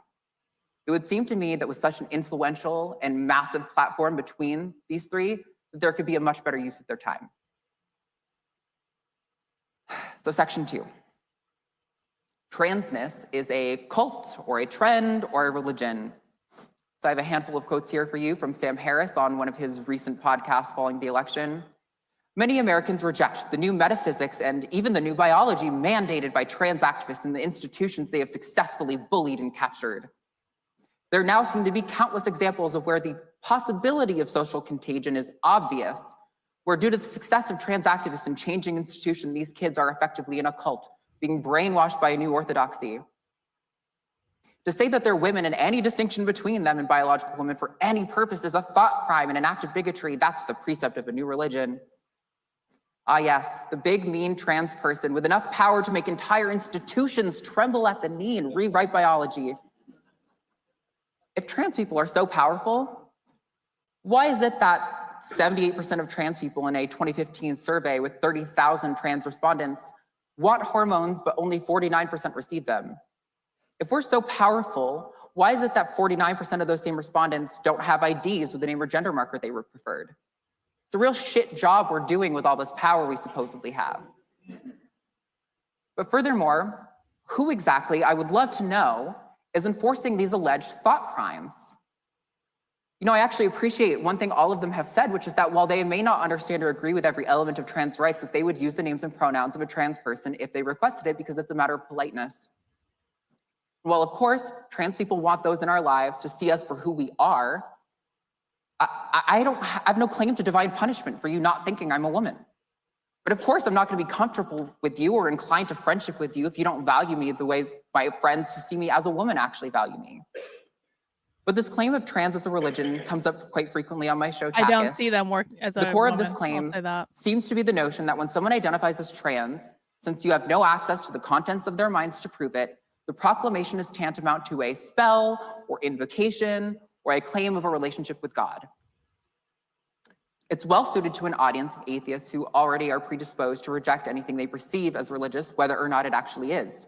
It would seem to me that with such an influential and massive platform between these three, that there could be a much better use of their time. So section 2. Transness is a cult or a trend or a religion. So I have a handful of quotes here for you from Sam Harris on one of his recent podcasts following the election. Many Americans reject the new metaphysics and even the new biology mandated by trans activists in the institutions they have successfully bullied and captured. There now seem to be countless examples of where the possibility of social contagion is obvious, where due to the success of trans activists in changing institutions, these kids are effectively in a cult, being brainwashed by a new orthodoxy. To say that they're women and any distinction between them and biological women for any purpose is a thought crime and an act of bigotry. That's the precept of a new religion. Ah yes, the big mean trans person with enough power to make entire institutions tremble at the knee and rewrite biology. If trans people are so powerful, why is it that 78% of trans people in a 2015 survey with 30,000 trans respondents want hormones, but only 49% receive them? If we're so powerful, why is it that 49% of those same respondents don't have IDs with the name or gender marker they were preferred? It's a real shit job we're doing with all this power we supposedly have. But furthermore, who exactly, I would love to know, is enforcing these alleged thought crimes? You know, I actually appreciate one thing all of them have said, which is that while they may not understand or agree with every element of trans rights, that they would use the names and pronouns of a trans person if they requested it because it's a matter of politeness. Well, of course, trans people want those in our lives to see us for who we are. I have no claim to divine punishment for you not thinking I'm a woman. But of course, I'm not going to be comfortable with you or inclined to friendship with you if you don't value me the way my friends who see me as a woman actually value me. But this claim of trans as a religion comes up quite frequently on my show, Takis. I don't see them work as a The core woman, of this claim I'll say that. seems to be the notion that when someone identifies as trans, since you have no access to the contents of their minds to prove it, the proclamation is tantamount to a spell or invocation or a claim of a relationship with God. It's well suited to an audience of atheists who already are predisposed to reject anything they perceive as religious, whether or not it actually is.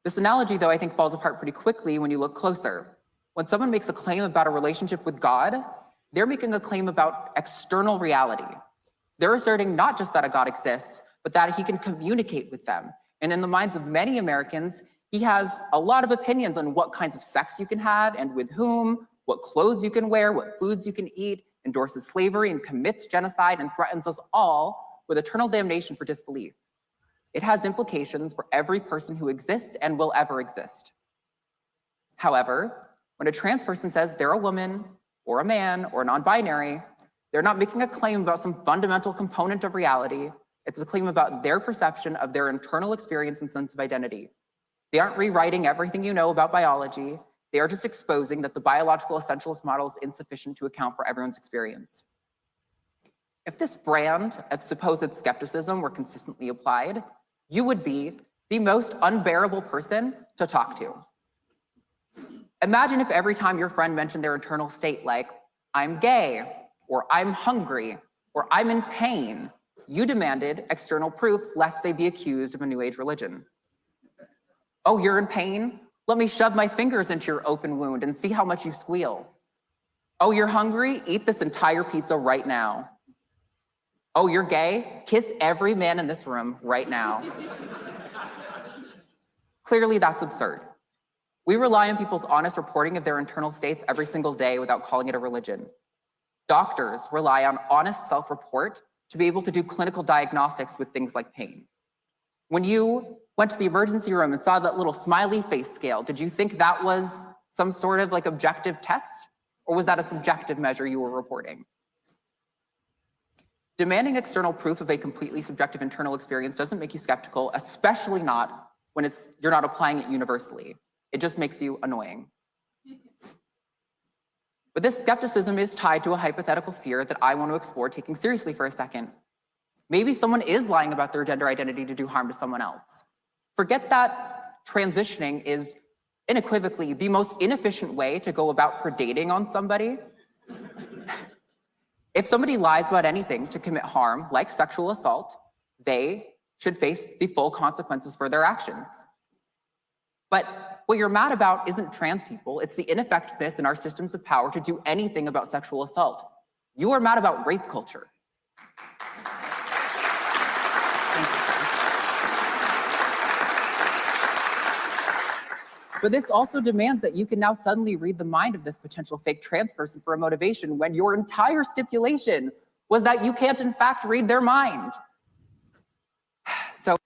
This analogy, though, I think falls apart pretty quickly when you look closer. When someone makes a claim about a relationship with God, they're making a claim about external reality. They're asserting not just that a God exists, but that he can communicate with them. And in the minds of many Americans, he has a lot of opinions on what kinds of sex you can have and with whom, what clothes you can wear, what foods you can eat, endorses slavery and commits genocide and threatens us all with eternal damnation for disbelief. It has implications for every person who exists and will ever exist. However, when a trans person says they're a woman or a man or non-binary, they're not making a claim about some fundamental component of reality. It's a claim about their perception of their internal experience and sense of identity. They aren't rewriting everything you know about biology. They are just exposing that the biological essentialist model is insufficient to account for everyone's experience. If this brand of supposed skepticism were consistently applied, you would be the most unbearable person to talk to. Imagine if every time your friend mentioned their internal state, like, I'm gay, or I'm hungry, or I'm in pain, you demanded external proof lest they be accused of a New Age religion. Oh, you're in pain? Let me shove my fingers into your open wound and see how much you squeal. Oh, you're hungry? Eat this entire pizza right now. Oh, you're gay? Kiss every man in this room right now. Clearly, that's absurd. We rely on people's honest reporting of their internal states every single day without calling it a religion. Doctors rely on honest self-report to be able to do clinical diagnostics with things like pain. When you went to the emergency room and saw that little smiley face scale, did you think that was some sort of like objective test? Or was that a subjective measure you were reporting? Demanding external proof of a completely subjective internal experience doesn't make you skeptical, especially not when you're not applying it universally. It just makes you annoying. But this skepticism is tied to a hypothetical fear that I want to explore taking seriously for a second. Maybe someone is lying about their gender identity to do harm to someone else. Forget that transitioning is unequivocally the most inefficient way to go about predating on somebody. If somebody lies about anything to commit harm, like sexual assault, they should face the full consequences for their actions. But what you're mad about isn't trans people, it's the ineffectiveness in our systems of power to do anything about sexual assault. You are mad about rape culture. But this also demands that you can now suddenly read the mind of this potential fake trans person for a motivation when your entire stipulation was that you can't in fact read their mind. So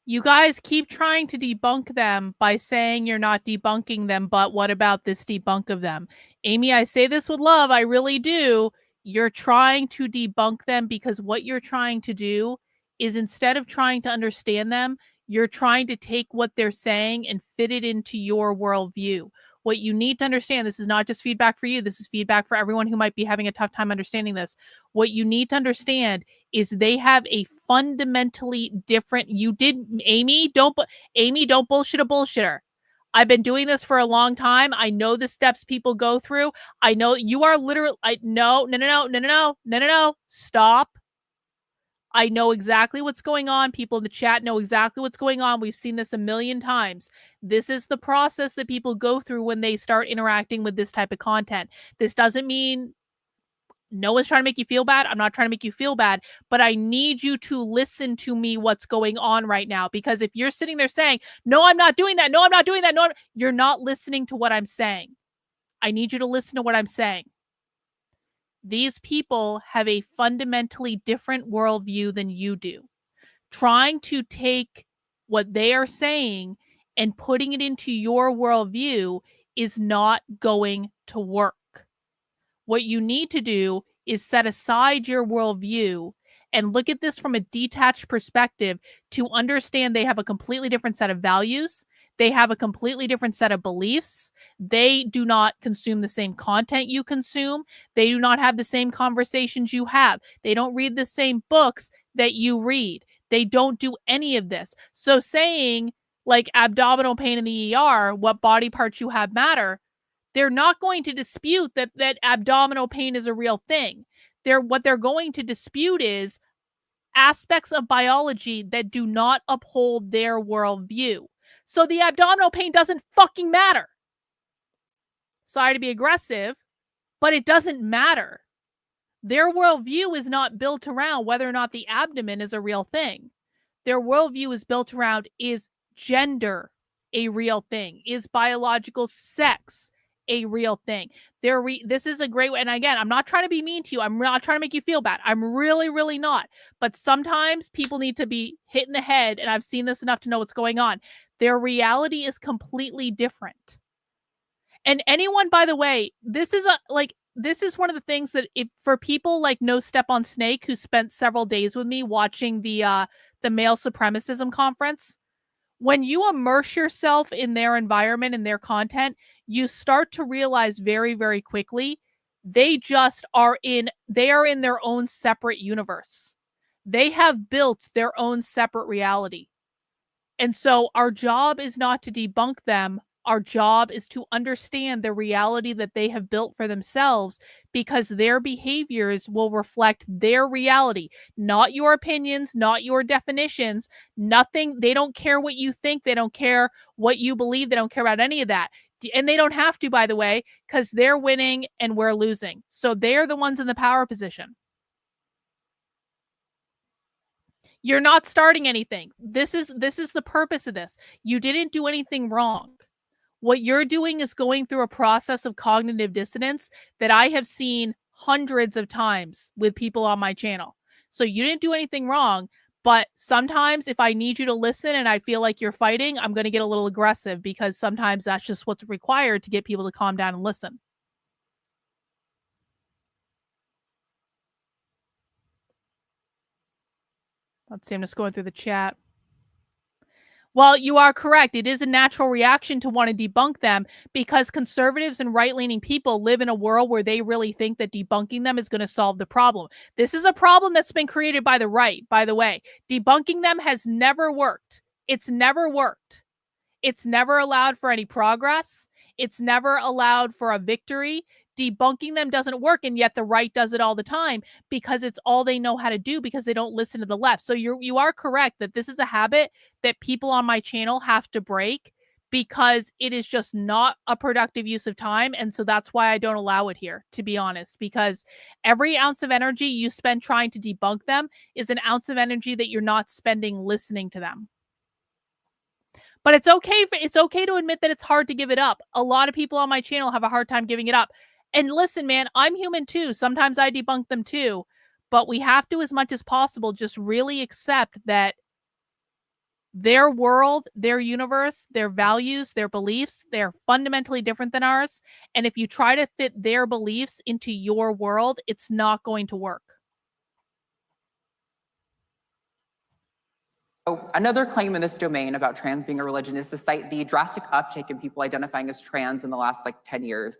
You guys keep trying to debunk them by saying you're not debunking them, but what about this debunk of them? Amy, I say this with love, I really do. You're trying to debunk them because what you're trying to do is, instead of trying to understand them, you're trying to take what they're saying and fit it into your worldview. What you need to understand, this is not just feedback for you, this is feedback for everyone who might be having a tough time understanding this. What you need to understand is they have a fundamentally different, Amy, don't bullshit a bullshitter. I've been doing this for a long time. I know the steps people go through. I know you are literally, no, stop. I know exactly what's going on. People in the chat know exactly what's going on. We've seen this a million times. This is the process that people go through when they start interacting with this type of content. This doesn't mean no one's trying to make you feel bad. I'm not trying to make you feel bad, but I need you to listen to me what's going on right now. Because if you're sitting there saying, no, I'm not doing that. No, I'm not doing that. No, you're not listening to what I'm saying. I need you to listen to what I'm saying. These people have a fundamentally different worldview than you do. Trying to take what they are saying and putting it into your worldview is not going to work. What you need to do is set aside your worldview and look at this from a detached perspective to understand they have a completely different set of values. They have a completely different set of beliefs. They do not consume the same content you consume. They do not have the same conversations you have. They don't read the same books that you read. They don't do any of this. So saying, like, abdominal pain in the ER, what body parts you have matter, they're not going to dispute that abdominal pain is a real thing. What they're going to dispute is aspects of biology that do not uphold their worldview. So the abdominal pain doesn't fucking matter. Sorry to be aggressive, but it doesn't matter. Their worldview is not built around whether or not the abdomen is a real thing. Their worldview is built around, is gender a real thing? Is biological sex a real thing? This is a great way. And again, I'm not trying to be mean to you. I'm not trying to make you feel bad. I'm really, really not. But sometimes people need to be hit in the head, and I've seen this enough to know what's going on. Their reality is completely different. And anyone, by the way, this is one of the things that, if for people like No Step on Snake, who spent several days with me watching the male supremacism conference, when you immerse yourself in their environment and their content, you start to realize very, very quickly they are in their own separate universe. They have built their own separate reality. And so our job is not to debunk them. Our job is to understand the reality that they have built for themselves, because their behaviors will reflect their reality, not your opinions, not your definitions, nothing. They don't care what you think. They don't care what you believe. They don't care about any of that. And they don't have to, by the way, because they're winning and we're losing. So they're the ones in the power position. You're not starting anything. This is the purpose of this. You didn't do anything wrong. What you're doing is going through a process of cognitive dissonance that I have seen hundreds of times with people on my channel. So you didn't do anything wrong, but sometimes if I need you to listen and I feel like you're fighting, I'm going to get a little aggressive because sometimes that's just what's required to get people to calm down and listen. Let's see, I'm just going through the chat. Well, you are correct. It is a natural reaction to want to debunk them because conservatives and right-leaning people live in a world where they really think that debunking them is going to solve the problem. This is a problem that's been created by the right, by the way. Debunking them has never worked. It's never worked. It's never allowed for any progress. It's never allowed for a victory. Debunking them doesn't work, and yet the right does it all the time because it's all they know how to do because they don't listen to the left. So you are correct that this is a habit that people on my channel have to break because it is just not a productive use of time. And so that's why I don't allow it here, to be honest, because every ounce of energy you spend trying to debunk them is an ounce of energy that you're not spending listening to them. But it's okay to admit that it's hard to give it up. A lot of people on my channel have a hard time giving it up. And listen, man, I'm human too. Sometimes I debunk them too. But we have to, as much as possible, just really accept that their world, their universe, their values, their beliefs, they're fundamentally different than ours. And if you try to fit their beliefs into your world, it's not going to work. So another claim in this domain about trans being a religion is to cite the drastic uptick in people identifying as trans in the last 10 years.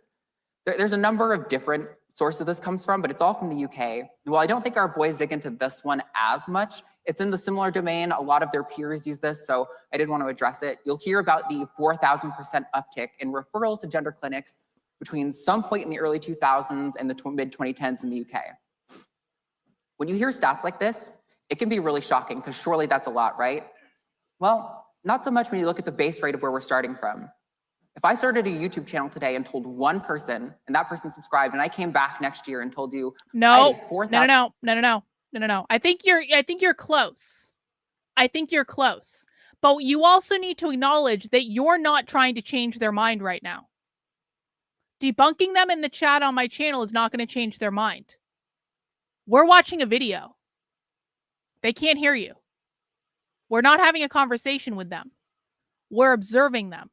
There's a number of different sources this comes from, but it's all from the UK. While I don't think our boys dig into this one as much, it's in the similar domain. A lot of their peers use this, so I did want to address it. You'll hear about the 4,000% uptick in referrals to gender clinics between some point in the early 2000s and the mid-2010s in the UK. When you hear stats like this, it can be really shocking because surely that's a lot, right? Well, not so much when you look at the base rate of where we're starting from. If I started a YouTube channel today and told one person and that person subscribed and I came back next year and told you No. I think you're close. I think you're close. But you also need to acknowledge that you're not trying to change their mind right now. Debunking them in the chat on my channel is not going to change their mind. We're watching a video. They can't hear you. We're not having a conversation with them. We're observing them.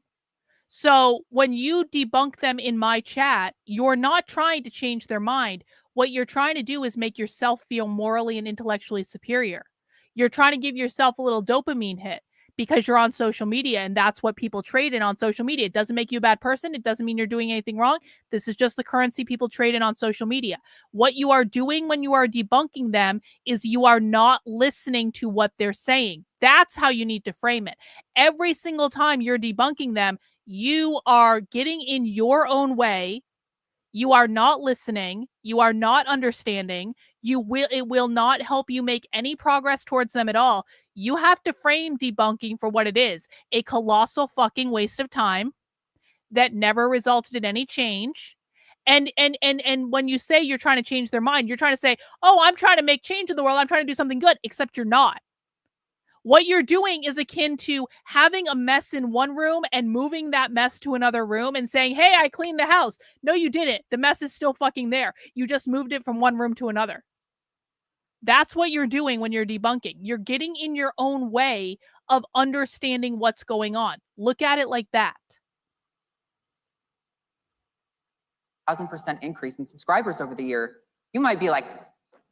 So when you debunk them in my chat, you're not trying to change their mind. What you're trying to do is make yourself feel morally and intellectually superior. You're trying to give yourself a little dopamine hit because you're on social media, and that's what people trade in on social media. It doesn't make you a bad person. It doesn't mean you're doing anything wrong. This is just the currency people trade in on social media. What you are doing when you are debunking them is you are not listening to what they're saying. That's how you need to frame it. Every single time you're debunking them, you are getting in your own way. You are not listening. You are not understanding. It will not help you make any progress towards them at all. You have to frame debunking for what it is, a colossal fucking waste of time that never resulted in any change. And when you say you're trying to change their mind, you're trying to say, oh, I'm trying to make change in the world. I'm trying to do something good, except you're not. What you're doing is akin to having a mess in one room and moving that mess to another room and saying, hey, I cleaned the house. No, you didn't. The mess is still fucking there. You just moved it from one room to another. That's what you're doing when you're debunking. You're getting in your own way of understanding what's going on. Look at it like that. 1,000% increase in subscribers over the year. You might be like,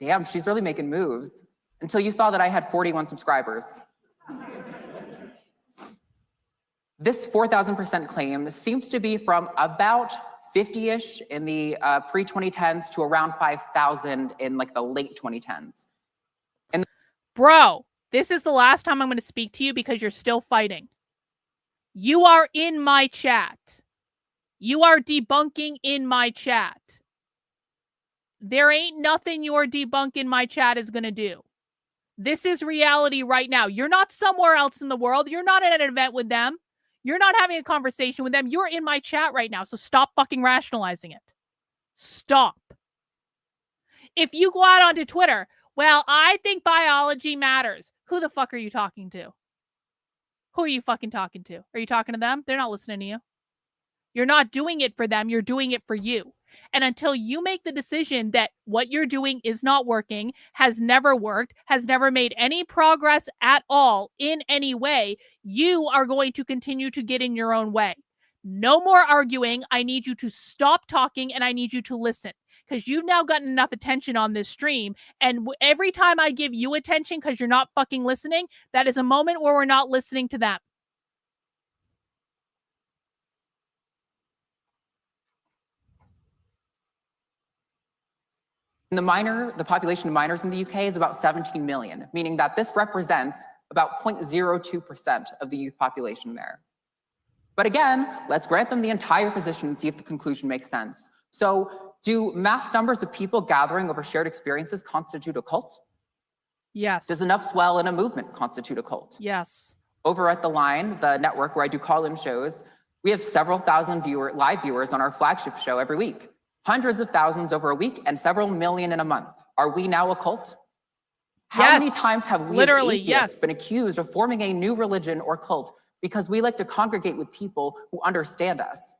damn, she's really making moves. Until you saw that I had 41 subscribers. This 4,000% claim seems to be from about 50-ish in the pre-2010s to around 5,000 in the late 2010s. And bro, this is the last time I'm going to speak to you because you're still fighting. You are in my chat. You are debunking in my chat. There ain't nothing your debunk in my chat is going to do. This is reality right now. You're not somewhere else in the world. You're not at an event with them. You're not having a conversation with them. You're in my chat right now. So stop fucking rationalizing it. Stop. If you go out onto Twitter, well, I think biology matters. Who the fuck are you talking to? Who are you fucking talking to? Are you talking to them? They're not listening to you. You're not doing it for them. You're doing it for you. And until you make the decision that what you're doing is not working, has never worked, has never made any progress at all in any way, you are going to continue to get in your own way. No more arguing. I need you to stop talking and I need you to listen, because you've now gotten enough attention on this stream. And every time I give you attention because you're not fucking listening, that is a moment where we're not listening to them. The population of minors in the UK is about 17 million, meaning that this represents about 0.02% of the youth population there. But again, let's grant them the entire position and see if the conclusion makes sense. So, do mass numbers of people gathering over shared experiences constitute a cult? Yes. Does an upswell in a movement constitute a cult? Yes. Over at The Line, the network where I do call-in shows, we have several thousand live viewers on our flagship show every week. Hundreds of thousands over a week and several million in a month. Are we now a cult? How Yes. many times have we Literally, as atheists yes. been accused of forming a new religion or cult because we like to congregate with people who understand us?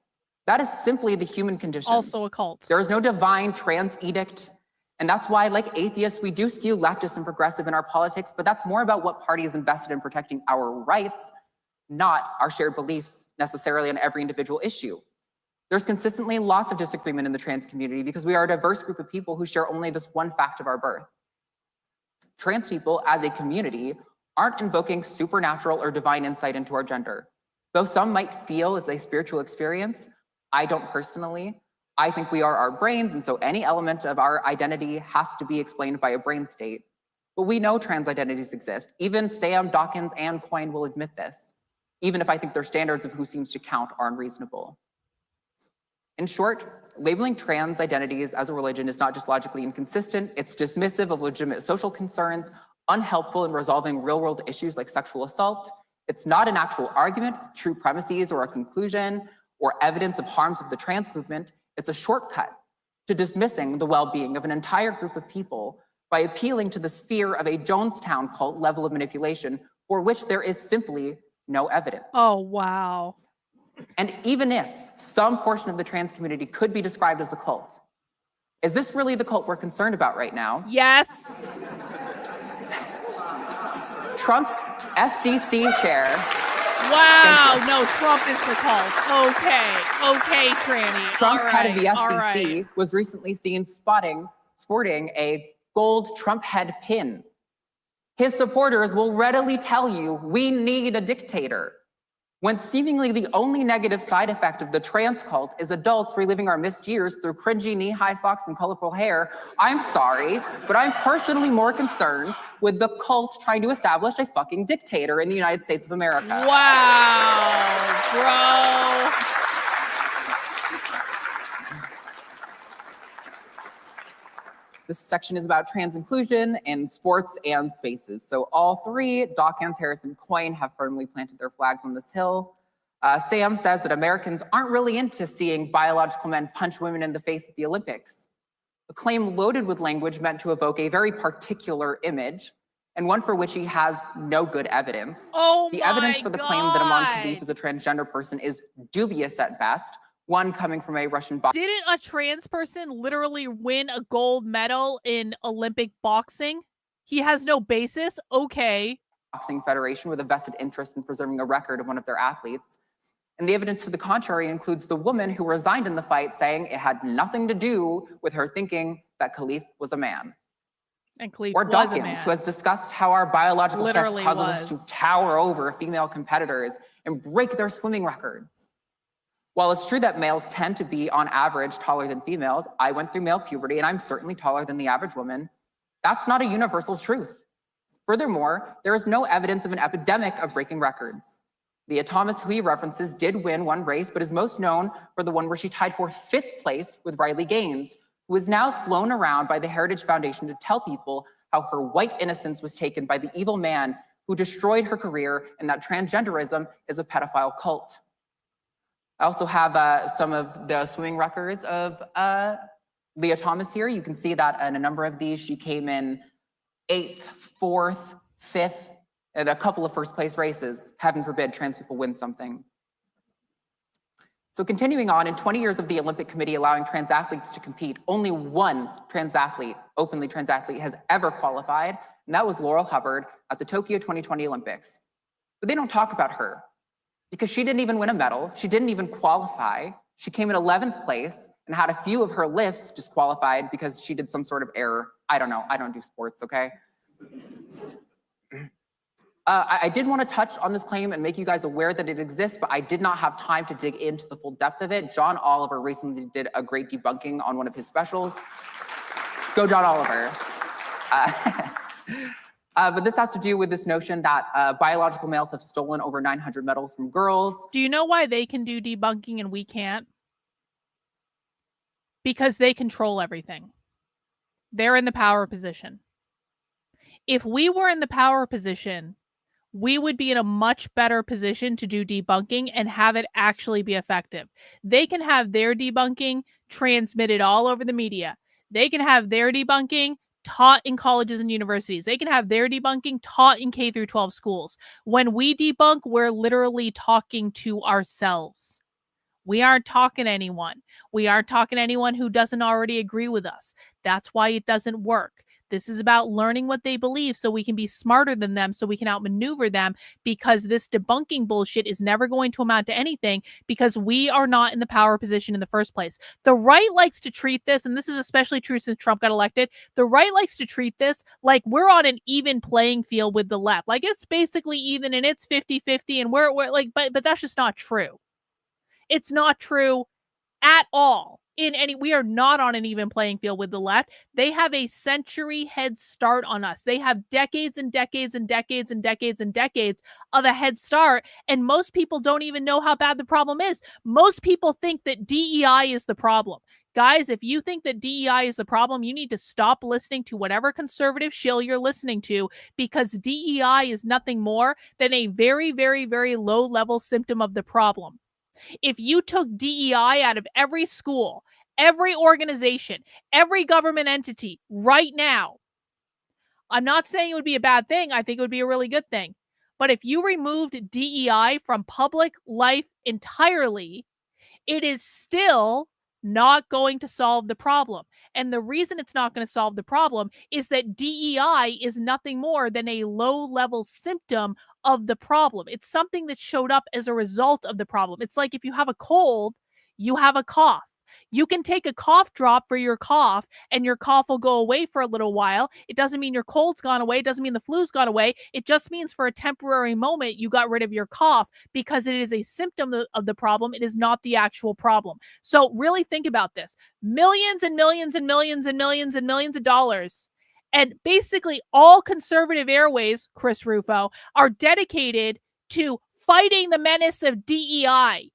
That is simply the human condition. Also a cult. There is no divine trans edict. And that's why, like atheists, we do skew leftist and progressive in our politics, but that's more about what party is invested in protecting our rights, not our shared beliefs necessarily on every individual issue. There's consistently lots of disagreement in the trans community because we are a diverse group of people who share only this one fact of our birth. Trans people as a community aren't invoking supernatural or divine insight into our gender. Though some might feel it's a spiritual experience, I don't personally. I think we are our brains, and so any element of our identity has to be explained by a brain state. But we know trans identities exist. Even Sam, Dawkins, and Coyne will admit this, even if I think their standards of who seems to count are unreasonable. In short, labeling trans identities as a religion is not just logically inconsistent, it's dismissive of legitimate social concerns, unhelpful in resolving real-world issues like sexual assault. It's not an actual argument with true premises or a conclusion or evidence of harms of the trans movement. It's a shortcut to dismissing the well-being of an entire group of people by appealing to the sphere of a Jonestown cult level of manipulation for which there is simply no evidence. Oh, wow. And even if some portion of the trans community could be described as a cult, is this really the cult we're concerned about right now? Yes. Trump's FCC chair. Wow. No, Trump is the cult. Okay, tranny. Trump's head of the FCC all right. was recently seen sporting a gold Trump head pin. His supporters will readily tell you, we need a dictator, when seemingly the only negative side effect of the trans cult is adults reliving our missed years through cringy knee-high socks and colorful hair. I'm sorry, but I'm personally more concerned with the cult trying to establish a fucking dictator in the United States of America. Wow, bro. This section is about trans inclusion in sports and spaces. So all three, Dawkins, Harris, and Coyne, have firmly planted their flags on this hill. Sam says that Americans aren't really into seeing biological men punch women in the face at the Olympics. A claim loaded with language meant to evoke a very particular image, and one for which he has no good evidence. Oh the evidence for the claim that Aman God. Khalif is a transgender person is dubious at best, one coming from a Russian Didn't a trans person literally win a gold medal in Olympic boxing? He has no basis? Okay. boxing federation with a vested interest in preserving a record of one of their athletes. And the evidence to the contrary includes the woman who resigned in the fight saying it had nothing to do with her thinking that Khalif was a man. And Khalif Or was a Dawkins, man. who has discussed how our biological Literally sex causes us was. to tower over female competitors and break their swimming records. While it's true that males tend to be, on average, taller than females, I went through male puberty and I'm certainly taller than the average woman. That's not a universal truth. Furthermore, there is no evidence of an epidemic of breaking records. Leah Thomas, who he references, did win one race, but is most known for the one where she tied for 5th place with Riley Gaines, who is now flown around by the Heritage Foundation to tell people how her white innocence was taken by the evil man who destroyed her career and that transgenderism is a pedophile cult. I also have some of the swimming records of Leah Thomas here. You can see that in a number of these, she came in 8th, 4th, 5th, and a couple of first place races. Heaven forbid trans people win something. So continuing on, in 20 years of the Olympic Committee allowing trans athletes to compete, only one trans athlete, openly trans athlete, has ever qualified, and that was Laurel Hubbard at the Tokyo 2020 Olympics. But they don't talk about her because she didn't even win a medal. She didn't even qualify. She came in 11th place and had a few of her lifts disqualified because she did some sort of error. I don't know. I don't do sports, okay? I did want to touch on this claim and make you guys aware that it exists, but I did not have time to dig into the full depth of it. John Oliver recently did a great debunking on one of his specials. Go John Oliver. But this has to do with this notion that biological males have stolen over 900 medals from girls. Do you know why they can do debunking and we can't? Because they control everything. They're in the power position. If we were in the power position, we would be in a much better position to do debunking and have it actually be effective. They can have their debunking transmitted all over the media. They can have their debunking taught in colleges and universities. They can have their debunking taught in K through 12 schools. When we debunk, we're literally talking to ourselves. We aren't talking to anyone. We aren't talking to anyone who doesn't already agree with us. That's why it doesn't work. This is about learning what they believe so we can be smarter than them, so we can outmaneuver them, because this debunking bullshit is never going to amount to anything because we are not in the power position in the first place. The right likes to treat this, and this is especially true since Trump got elected, the right likes to treat this like we're on an even playing field with the left. Like it's basically even and it's 50-50 and we're like, but that's just not true. It's not true at all. We are not on an even playing field with the left. They have a century head start on us. They have decades and decades and decades and decades and decades of a head start. And most people don't even know how bad the problem is. Most people think that DEI is the problem. Guys, if you think that DEI is the problem, you need to stop listening to whatever conservative shill you're listening to, because DEI is nothing more than a very, very, very low level symptom of the problem. If you took DEI out of every school, every organization, every government entity right now, I'm not saying it would be a bad thing. I think it would be a really good thing. But if you removed DEI from public life entirely, it is still not going to solve the problem. And the reason it's not going to solve the problem is that DEI is nothing more than a low-level symptom of the problem. It's something that showed up as a result of the problem. It's like if you have a cold, you have a cough. You can take a cough drop for your cough and your cough will go away for a little while. It doesn't mean your cold's gone away. It doesn't mean the flu's gone away. It just means for a temporary moment you got rid of your cough because it is a symptom of the problem. It is not the actual problem. So really think about this. Millions and millions and millions and millions and millions of dollars. And basically all conservative airways, Chris Rufo, are dedicated to fighting the menace of DEI.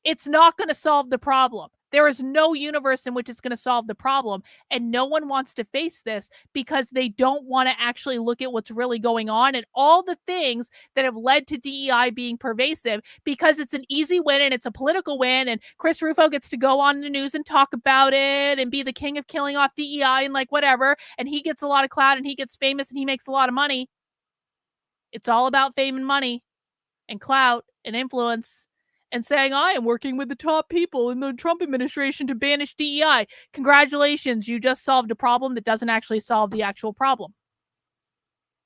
It's not going to solve the problem. There is no universe in which it's going to solve the problem. And no one wants to face this because they don't want to actually look at what's really going on and all the things that have led to DEI being pervasive, because it's an easy win and it's a political win. And Chris Rufo gets to go on the news and talk about it and be the king of killing off DEI and like whatever. And he gets a lot of clout and he gets famous and he makes a lot of money. It's all about fame and money and clout and influence. And saying, I am working with the top people in the Trump administration to banish DEI. Congratulations, you just solved a problem that doesn't actually solve the actual problem.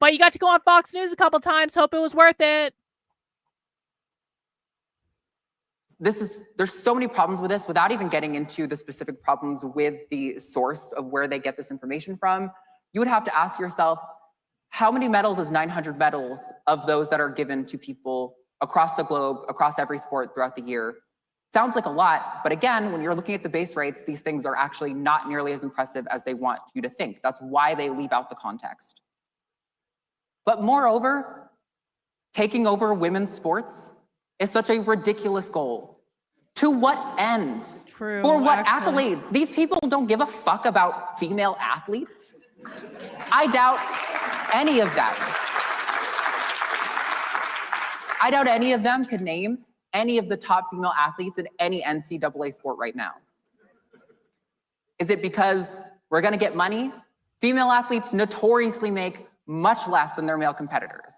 But you got to go on Fox News a couple times. Hope it was worth it. There's so many problems with this without even getting into the specific problems with the source of where they get this information from. You would have to ask yourself, how many medals is 900 medals of those that are given to people across the globe, across every sport throughout the year? Sounds like a lot, but again, when you're looking at the base rates, these things are actually not nearly as impressive as they want you to think. That's why they leave out the context. But moreover, taking over women's sports is such a ridiculous goal. To what end? True. For what actually. accolades? These people don't give a fuck about female athletes. I doubt any of that. I doubt any of them could name any of the top female athletes in any NCAA sport right now. Is it because we're going to get money? Female athletes notoriously make much less than their male competitors.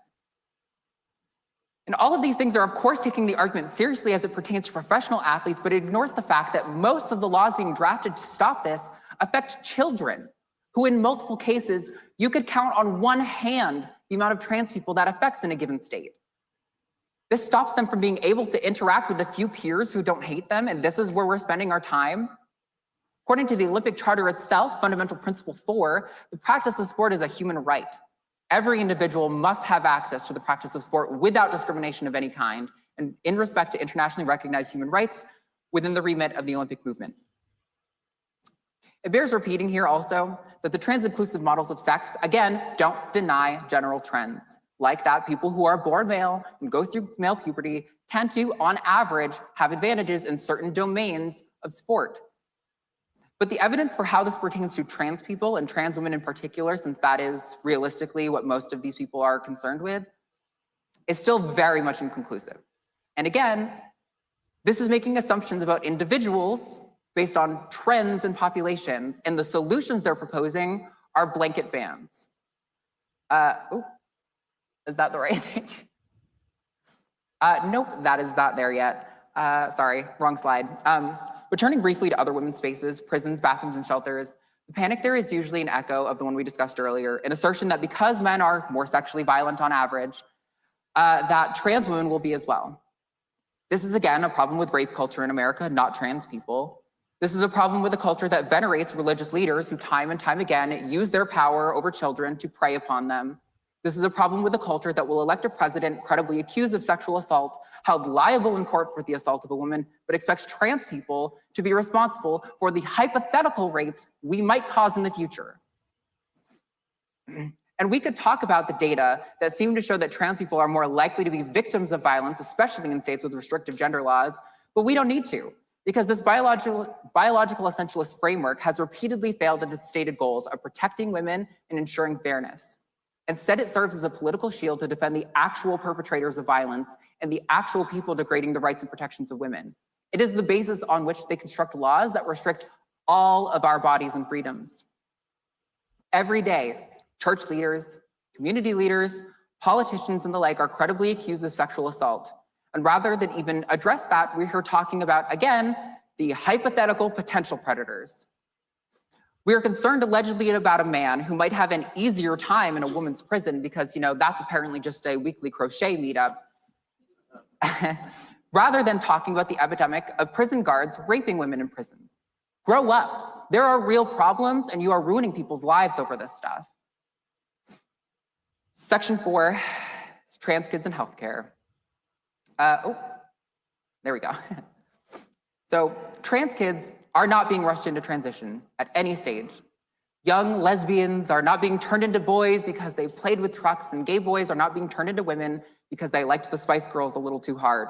And all of these things are, of course, taking the argument seriously as it pertains to professional athletes, but it ignores the fact that most of the laws being drafted to stop this affect children, who in multiple cases, you could count on one hand the amount of trans people that affects in a given state. This stops them from being able to interact with a few peers who don't hate them, and this is where we're spending our time. According to the Olympic Charter itself, Fundamental Principle 4, the practice of sport is a human right. Every individual must have access to the practice of sport without discrimination of any kind, and in respect to internationally recognized human rights within the remit of the Olympic movement. It bears repeating here also that the trans-inclusive models of sex, again, don't deny general trends. Like that, people who are born male and go through male puberty tend to, on average, have advantages in certain domains of sport. But the evidence for how this pertains to trans people and trans women in particular, since that is realistically what most of these people are concerned with, is still very much inconclusive. And again, this is making assumptions about individuals based on trends and populations, and the solutions they're proposing are blanket bans. Is that the right thing? Nope, that is not there yet. Sorry, wrong slide. Returning briefly to other women's spaces, prisons, bathrooms, and shelters, the panic theory is usually an echo of the one we discussed earlier, an assertion that because men are more sexually violent on average, that trans women will be as well. This is, again, a problem with rape culture in America, not trans people. This is a problem with a culture that venerates religious leaders who time and time again use their power over children to prey upon them. This is a problem with a culture that will elect a president credibly accused of sexual assault, held liable in court for the assault of a woman, but expects trans people to be responsible for the hypothetical rapes we might cause in the future. And we could talk about the data that seem to show that trans people are more likely to be victims of violence, especially in states with restrictive gender laws, but we don't need to, because this biological essentialist framework has repeatedly failed at its stated goals of protecting women and ensuring fairness. Instead, it serves as a political shield to defend the actual perpetrators of violence and the actual people degrading the rights and protections of women. It is the basis on which they construct laws that restrict all of our bodies and freedoms. Every day, church leaders, community leaders, politicians, and the like are credibly accused of sexual assault. And rather than even address that, we're here talking about, again, the hypothetical potential predators. We are concerned allegedly about a man who might have an easier time in a woman's prison because, that's apparently just a weekly crochet meetup, rather than talking about the epidemic of prison guards raping women in prison. Grow up. There are real problems, and you are ruining people's lives over this stuff. Section 4, trans kids in healthcare. There we go. So trans kids are not being rushed into transition at any stage. Young lesbians are not being turned into boys because they played with trucks, and gay boys are not being turned into women because they liked the Spice Girls a little too hard.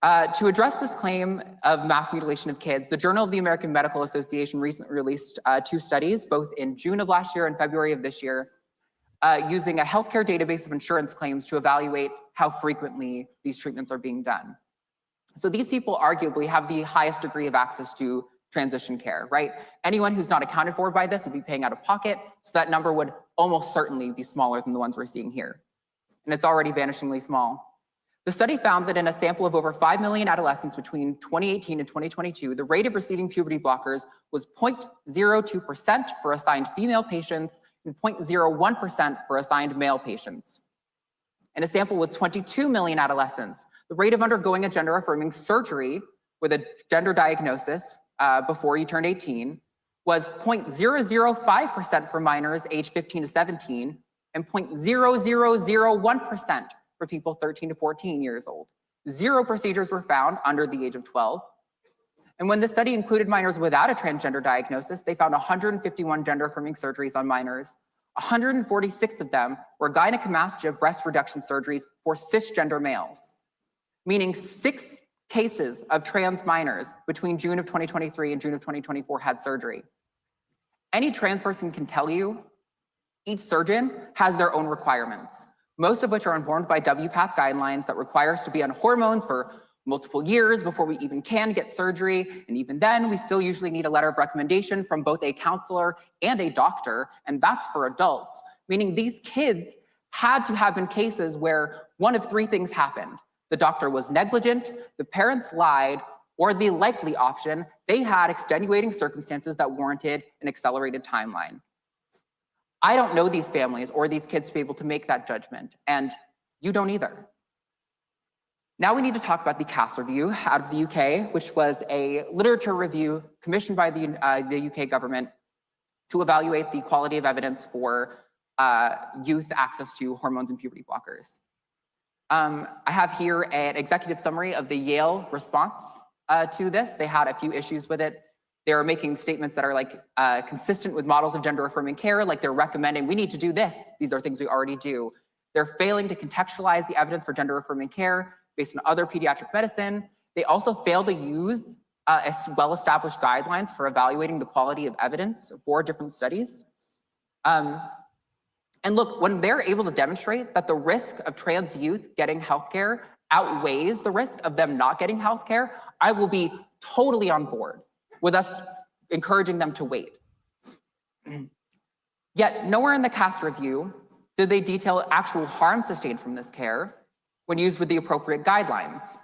To address this claim of mass mutilation of kids, the Journal of the American Medical Association recently released 2 studies, both in June of last year and February of this year, using a healthcare database of insurance claims to evaluate how frequently these treatments are being done. So these people arguably have the highest degree of access to transition care, right? Anyone who's not accounted for by this would be paying out of pocket, so that number would almost certainly be smaller than the ones we're seeing here. And it's already vanishingly small. The study found that in a sample of over 5 million adolescents between 2018 and 2022, the rate of receiving puberty blockers was 0.02% for assigned female patients and 0.01% for assigned male patients. In a sample with 22 million adolescents, the rate of undergoing a gender-affirming surgery with a gender diagnosis before you turned 18 was 0.005% for minors aged 15 to 17 and 0.0001% for people 13 to 14 years old. 0 procedures were found under the age of 12. And when the study included minors without a transgender diagnosis, they found 151 gender-affirming surgeries on minors. 146 of them were gynecomastia breast reduction surgeries for cisgender males, meaning 6 cases of trans minors between June of 2023 and June of 2024 had surgery. Any trans person can tell you each surgeon has their own requirements, most of which are informed by WPATH guidelines that require us to be on hormones for multiple years before we even can get surgery. And even then, we still usually need a letter of recommendation from both a counselor and a doctor, and that's for adults, meaning these kids had to have been cases where one of three things happened. The doctor was negligent, the parents lied, or the likely option, they had extenuating circumstances that warranted an accelerated timeline. I don't know these families or these kids to be able to make that judgment, and you don't either. Now we need to talk about the Cass Review out of the UK, which was a literature review commissioned by the UK government to evaluate the quality of evidence for youth access to hormones and puberty blockers. I have here an executive summary of the Yale response to this. They had a few issues with it. They are making statements that are like consistent with models of gender affirming care, like they're recommending we need to do this. These are things we already do. They're failing to contextualize the evidence for gender affirming care based on other pediatric medicine. They also fail to use well-established guidelines for evaluating the quality of evidence for different studies. And look, when they're able to demonstrate that the risk of trans youth getting healthcare outweighs the risk of them not getting healthcare, I will be totally on board with us encouraging them to wait. Yet nowhere in the Cass Review did they detail actual harm sustained from this care when used with the appropriate guidelines.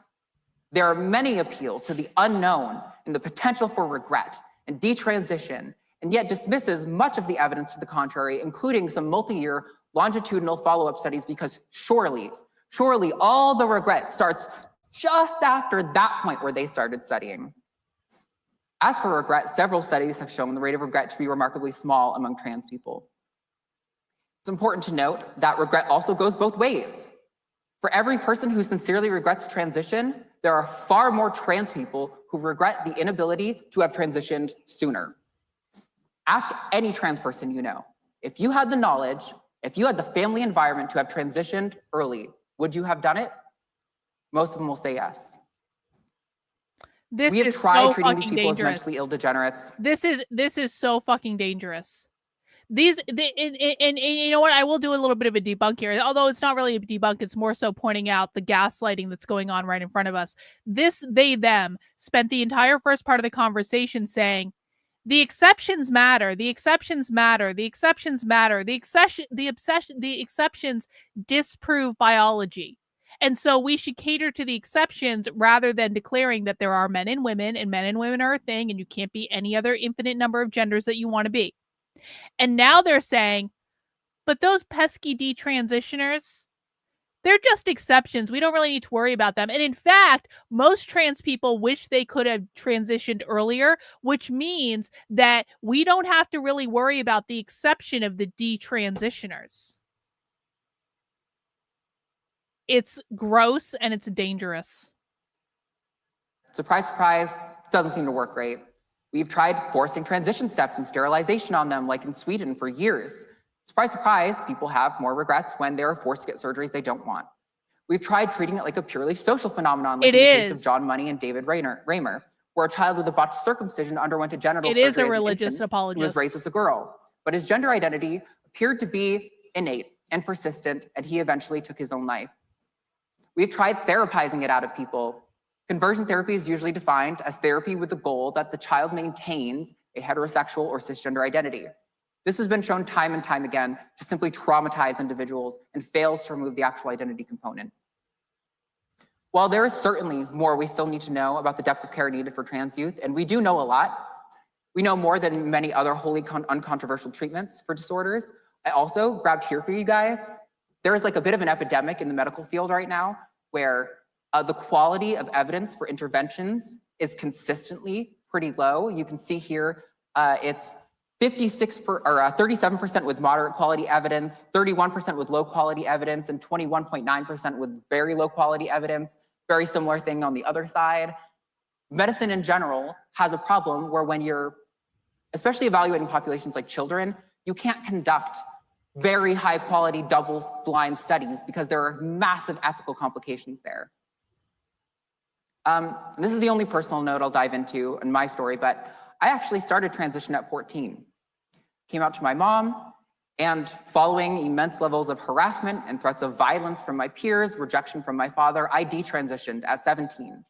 There are many appeals to the unknown and the potential for regret and detransition, and yet dismisses much of the evidence to the contrary, including some multi-year longitudinal follow-up studies, because surely all the regret starts just after that point where they started studying. As for regret, several studies have shown the rate of regret to be remarkably small among trans people. It's important to note that regret also goes both ways. For every person who sincerely regrets transition, there are far more trans people who regret the inability to have transitioned sooner. Ask any trans person you know. If you had the knowledge, if you had the family environment to have transitioned early, would you have done it? Most of them will say yes. This We have is tried so treating these fucking people dangerous. as mentally ill degenerates. This is so fucking dangerous. And you know what? I will do a little bit of a debunk here, although it's not really a debunk. It's more so pointing out the gaslighting that's going on right in front of us. This, they, them spent the entire first part of the conversation saying, the exceptions matter. The exceptions matter. The exceptions matter. The exceptions disprove biology. And so we should cater to the exceptions rather than declaring that there are men and women are a thing and you can't be any other infinite number of genders that you want to be. And now they're saying, but those pesky detransitioners, they're just exceptions. We don't really need to worry about them. And in fact, most trans people wish they could have transitioned earlier, which means that we don't have to really worry about the exception of the detransitioners. It's gross and it's dangerous. Surprise, surprise, doesn't seem to work great. We've tried forcing transition steps and sterilization on them, like in Sweden, for years. Surprise, surprise, people have more regrets when they're forced to get surgeries they don't want. We've tried treating it like a purely social phenomenon, like in the case of John Money and David Raymer, where a child with a botched circumcision underwent a genital surgery as a religious apologist who was raised as a girl. But his gender identity appeared to be innate and persistent, and he eventually took his own life. We've tried therapizing it out of people. Conversion therapy is usually defined as therapy with the goal that the child maintains a heterosexual or cisgender identity. This has been shown time and time again to simply traumatize individuals and fails to remove the actual identity component. While there is certainly more we still need to know about the depth of care needed for trans youth, and we do know a lot, we know more than many other wholly uncontroversial treatments for disorders. I also grabbed here for you guys, there is like a bit of an epidemic in the medical field right now where the quality of evidence for interventions is consistently pretty low. You can see here it's 37% with moderate quality evidence, 31% with low quality evidence, and 21.9% with very low quality evidence. Very similar thing on the other side. Medicine in general has a problem where when you're, especially evaluating populations like children, you can't conduct very high quality double-blind studies because there are massive ethical complications there. And this is the only personal note I'll dive into in my story, but I actually started transition at 14. Came out to my mom, and following immense levels of harassment and threats of violence from my peers, rejection from my father, I detransitioned at 17.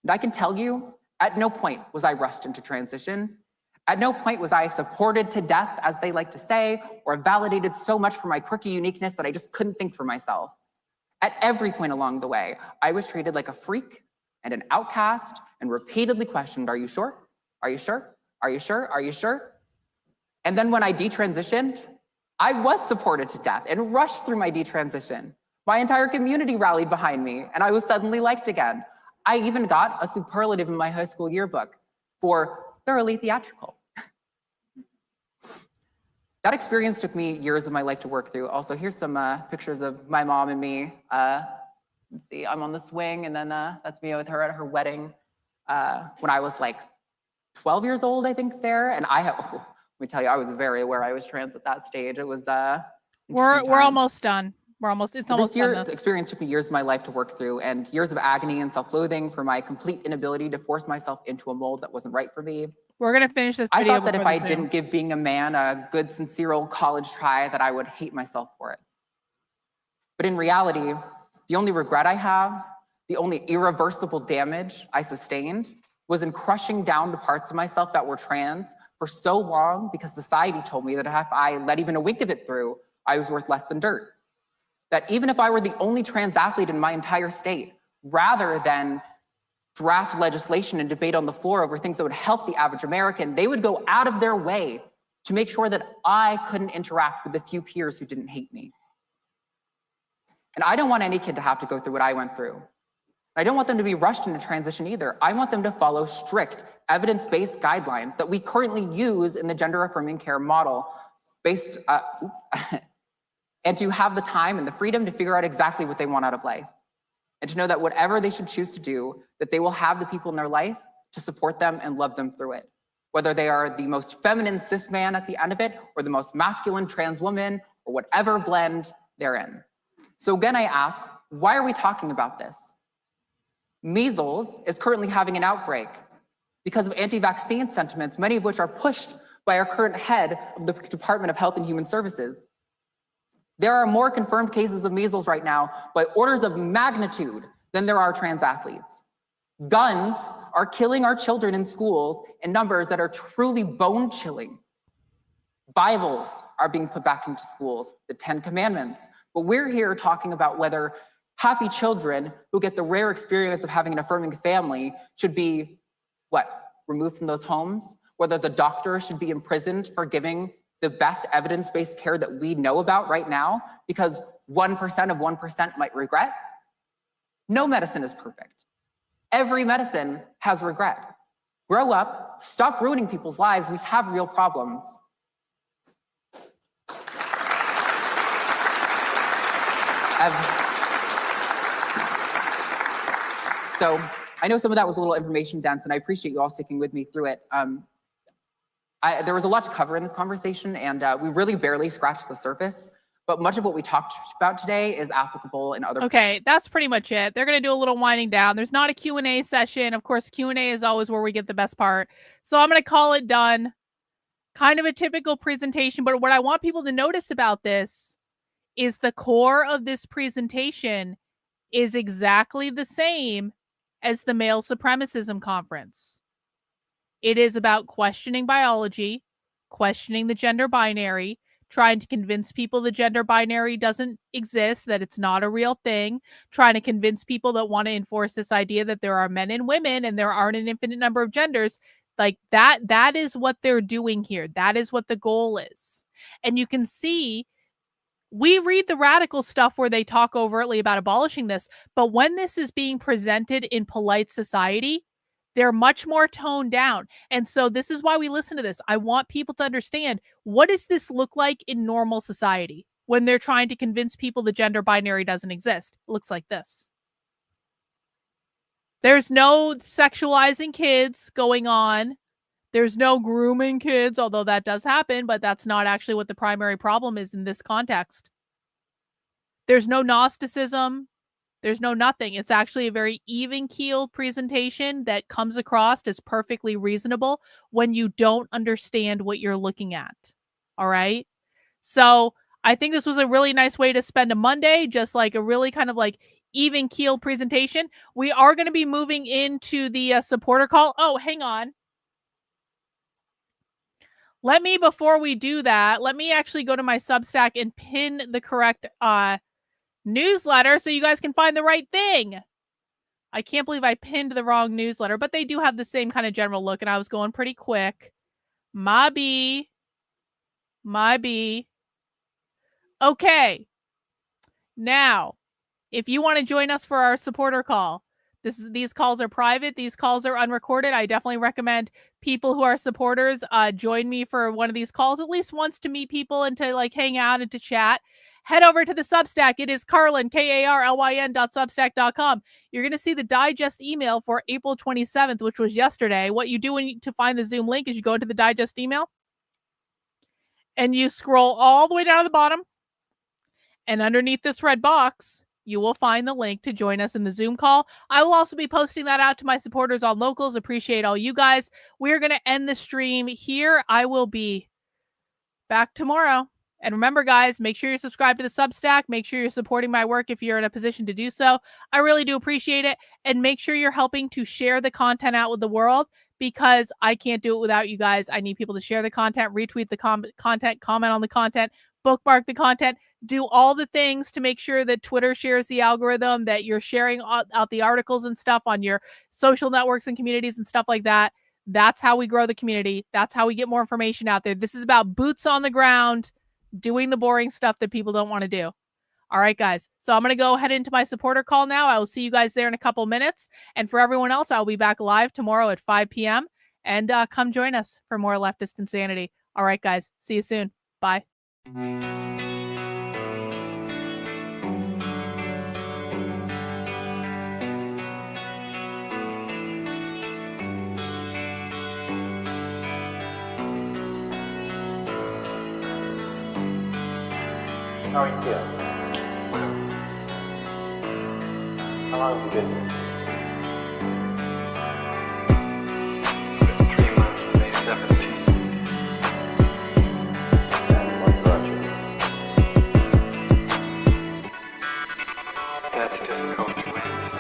And I can tell you, at no point was I rushed into transition. At no point was I supported to death, as they like to say, or validated so much for my quirky uniqueness that I just couldn't think for myself. At every point along the way, I was treated like a freak and an outcast and repeatedly questioned, are you sure? Are you sure? Are you sure? Are you sure? And then when I detransitioned, I was supported to death and rushed through my detransition. My entire community rallied behind me, and I was suddenly liked again. I even got a superlative in my high school yearbook for thoroughly theatrical. That experience took me years of my life to work through. Also, here's some pictures of my mom and me. Let's see, I'm on the swing, and then that's me with her at her wedding when I was like 12 years old, I think, there. And let me tell you, I was very aware I was trans at that stage. It was we're almost done. It's almost done. This experience took me years of my life to work through, and years of agony and self-loathing for my complete inability to force myself into a mold that wasn't right for me. We're gonna finish this I video. thought that if I didn't give being a man a good, sincere old college try, that I would hate myself for it. But in reality, the only regret I have, the only irreversible damage I sustained, was in crushing down the parts of myself that were trans for so long because society told me that if I let even a wink of it through, I was worth less than dirt. That even if I were the only trans athlete in my entire state, rather than draft legislation and debate on the floor over things that would help the average American, they would go out of their way to make sure that I couldn't interact with the few peers who didn't hate me. And I don't want any kid to have to go through what I went through. I don't want them to be rushed into transition either. I want them to follow strict, evidence-based guidelines that we currently use in the gender-affirming care model, and to have the time and the freedom to figure out exactly what they want out of life. And to know that whatever they should choose to do, that they will have the people in their life to support them and love them through it. Whether they are the most feminine cis man at the end of it, or the most masculine trans woman, or whatever blend they're in. So again, I ask, why are we talking about this? Measles is currently having an outbreak because of anti-vaccine sentiments, many of which are pushed by our current head of the Department of Health and Human Services. There are more confirmed cases of measles right now by orders of magnitude than there are trans athletes. Guns are killing our children in schools in numbers that are truly bone-chilling. Bibles are being put back into schools, the 10 Commandments. But we're here talking about whether happy children who get the rare experience of having an affirming family should be, removed from those homes? Whether the doctor should be imprisoned for giving the best evidence-based care that we know about right now because 1% of 1% might regret? No medicine is perfect. Every medicine has regret. Grow up, stop ruining people's lives. We have real problems. So I know some of that was a little information dense, and I appreciate you all sticking with me through it. There was a lot to cover in this conversation, and we really barely scratched the surface. But much of what we talked about today is applicable in other. Okay, that's pretty much it. They're going to do a little winding down. There's not a Q&A session. Of course, Q&A is always where we get the best part. So I'm going to call it done. Kind of a typical presentation, but what I want people to notice about this is the core of this presentation is exactly the same as the male supremacism conference. It is about questioning biology, questioning the gender binary, trying to convince people the gender binary doesn't exist, that it's not a real thing, trying to convince people that want to enforce this idea that there are men and women and there aren't an infinite number of genders. Like that is what they're doing here. That is what the goal is. And you can see, we read the radical stuff where they talk overtly about abolishing this, but when this is being presented in polite society, they're much more toned down. And so this is why we listen to this. I want people to understand, what does this look like in normal society when they're trying to convince people the gender binary doesn't exist? It looks like this. There's no sexualizing kids going on. There's no grooming kids, although that does happen, but that's not actually what the primary problem is in this context. There's no Gnosticism. There's no nothing. It's actually a very even-keeled presentation that comes across as perfectly reasonable when you don't understand what you're looking at. All right? So I think this was a really nice way to spend a Monday, just like a really kind of like even-keeled presentation. We are going to be moving into the supporter call. Oh, hang on. Let me, before we do that, let me actually go to my Substack and pin the correct newsletter so you guys can find the right thing. I can't believe I pinned the wrong newsletter, but they do have the same kind of general look, and I was going pretty quick. My B. Okay. Now, if you want to join us for our supporter call, these calls are private. These calls are unrecorded. I definitely recommend people who are supporters join me for one of these calls at least once to meet people and to like hang out and to chat. Head over to the Substack. It is Karlyn, KARLYN.substack.com. You're going to see the digest email for April 27th, which was yesterday. What you do to find the Zoom link is you go into the digest email and you scroll all the way down to the bottom. And underneath this red box, you will find the link to join us in the Zoom call. I will also be posting that out to my supporters on Locals. Appreciate all you guys. We're going to end the stream here. I will be back tomorrow. And remember, guys, make sure you're subscribed to the Substack. Make sure you're supporting my work if you're in a position to do so. I really do appreciate it. And make sure you're helping to share the content out with the world, because I can't do it without you guys. I need people to share the content, retweet the content, comment on the content, bookmark the content, do all the things to make sure that Twitter shares the algorithm, that you're sharing out the articles and stuff on your social networks and communities and stuff like that. That's how we grow the community. That's how we get more information out there. This is about boots on the ground, doing the boring stuff that people don't want to do. All right, guys. So I'm going to go head into my supporter call now. I will see you guys there in a couple minutes. And for everyone else, I'll be back live tomorrow at 5 p.m. And come join us for more leftist insanity. All right, guys. See you soon. Bye. How are you feeling? How long have you been here? 3 months, May 17th. And what brought you? That's difficult to answer.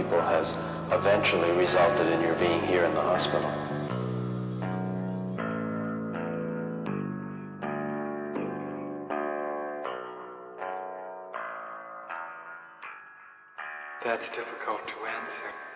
people has eventually resulted in your being here in the hospital. That's difficult to answer.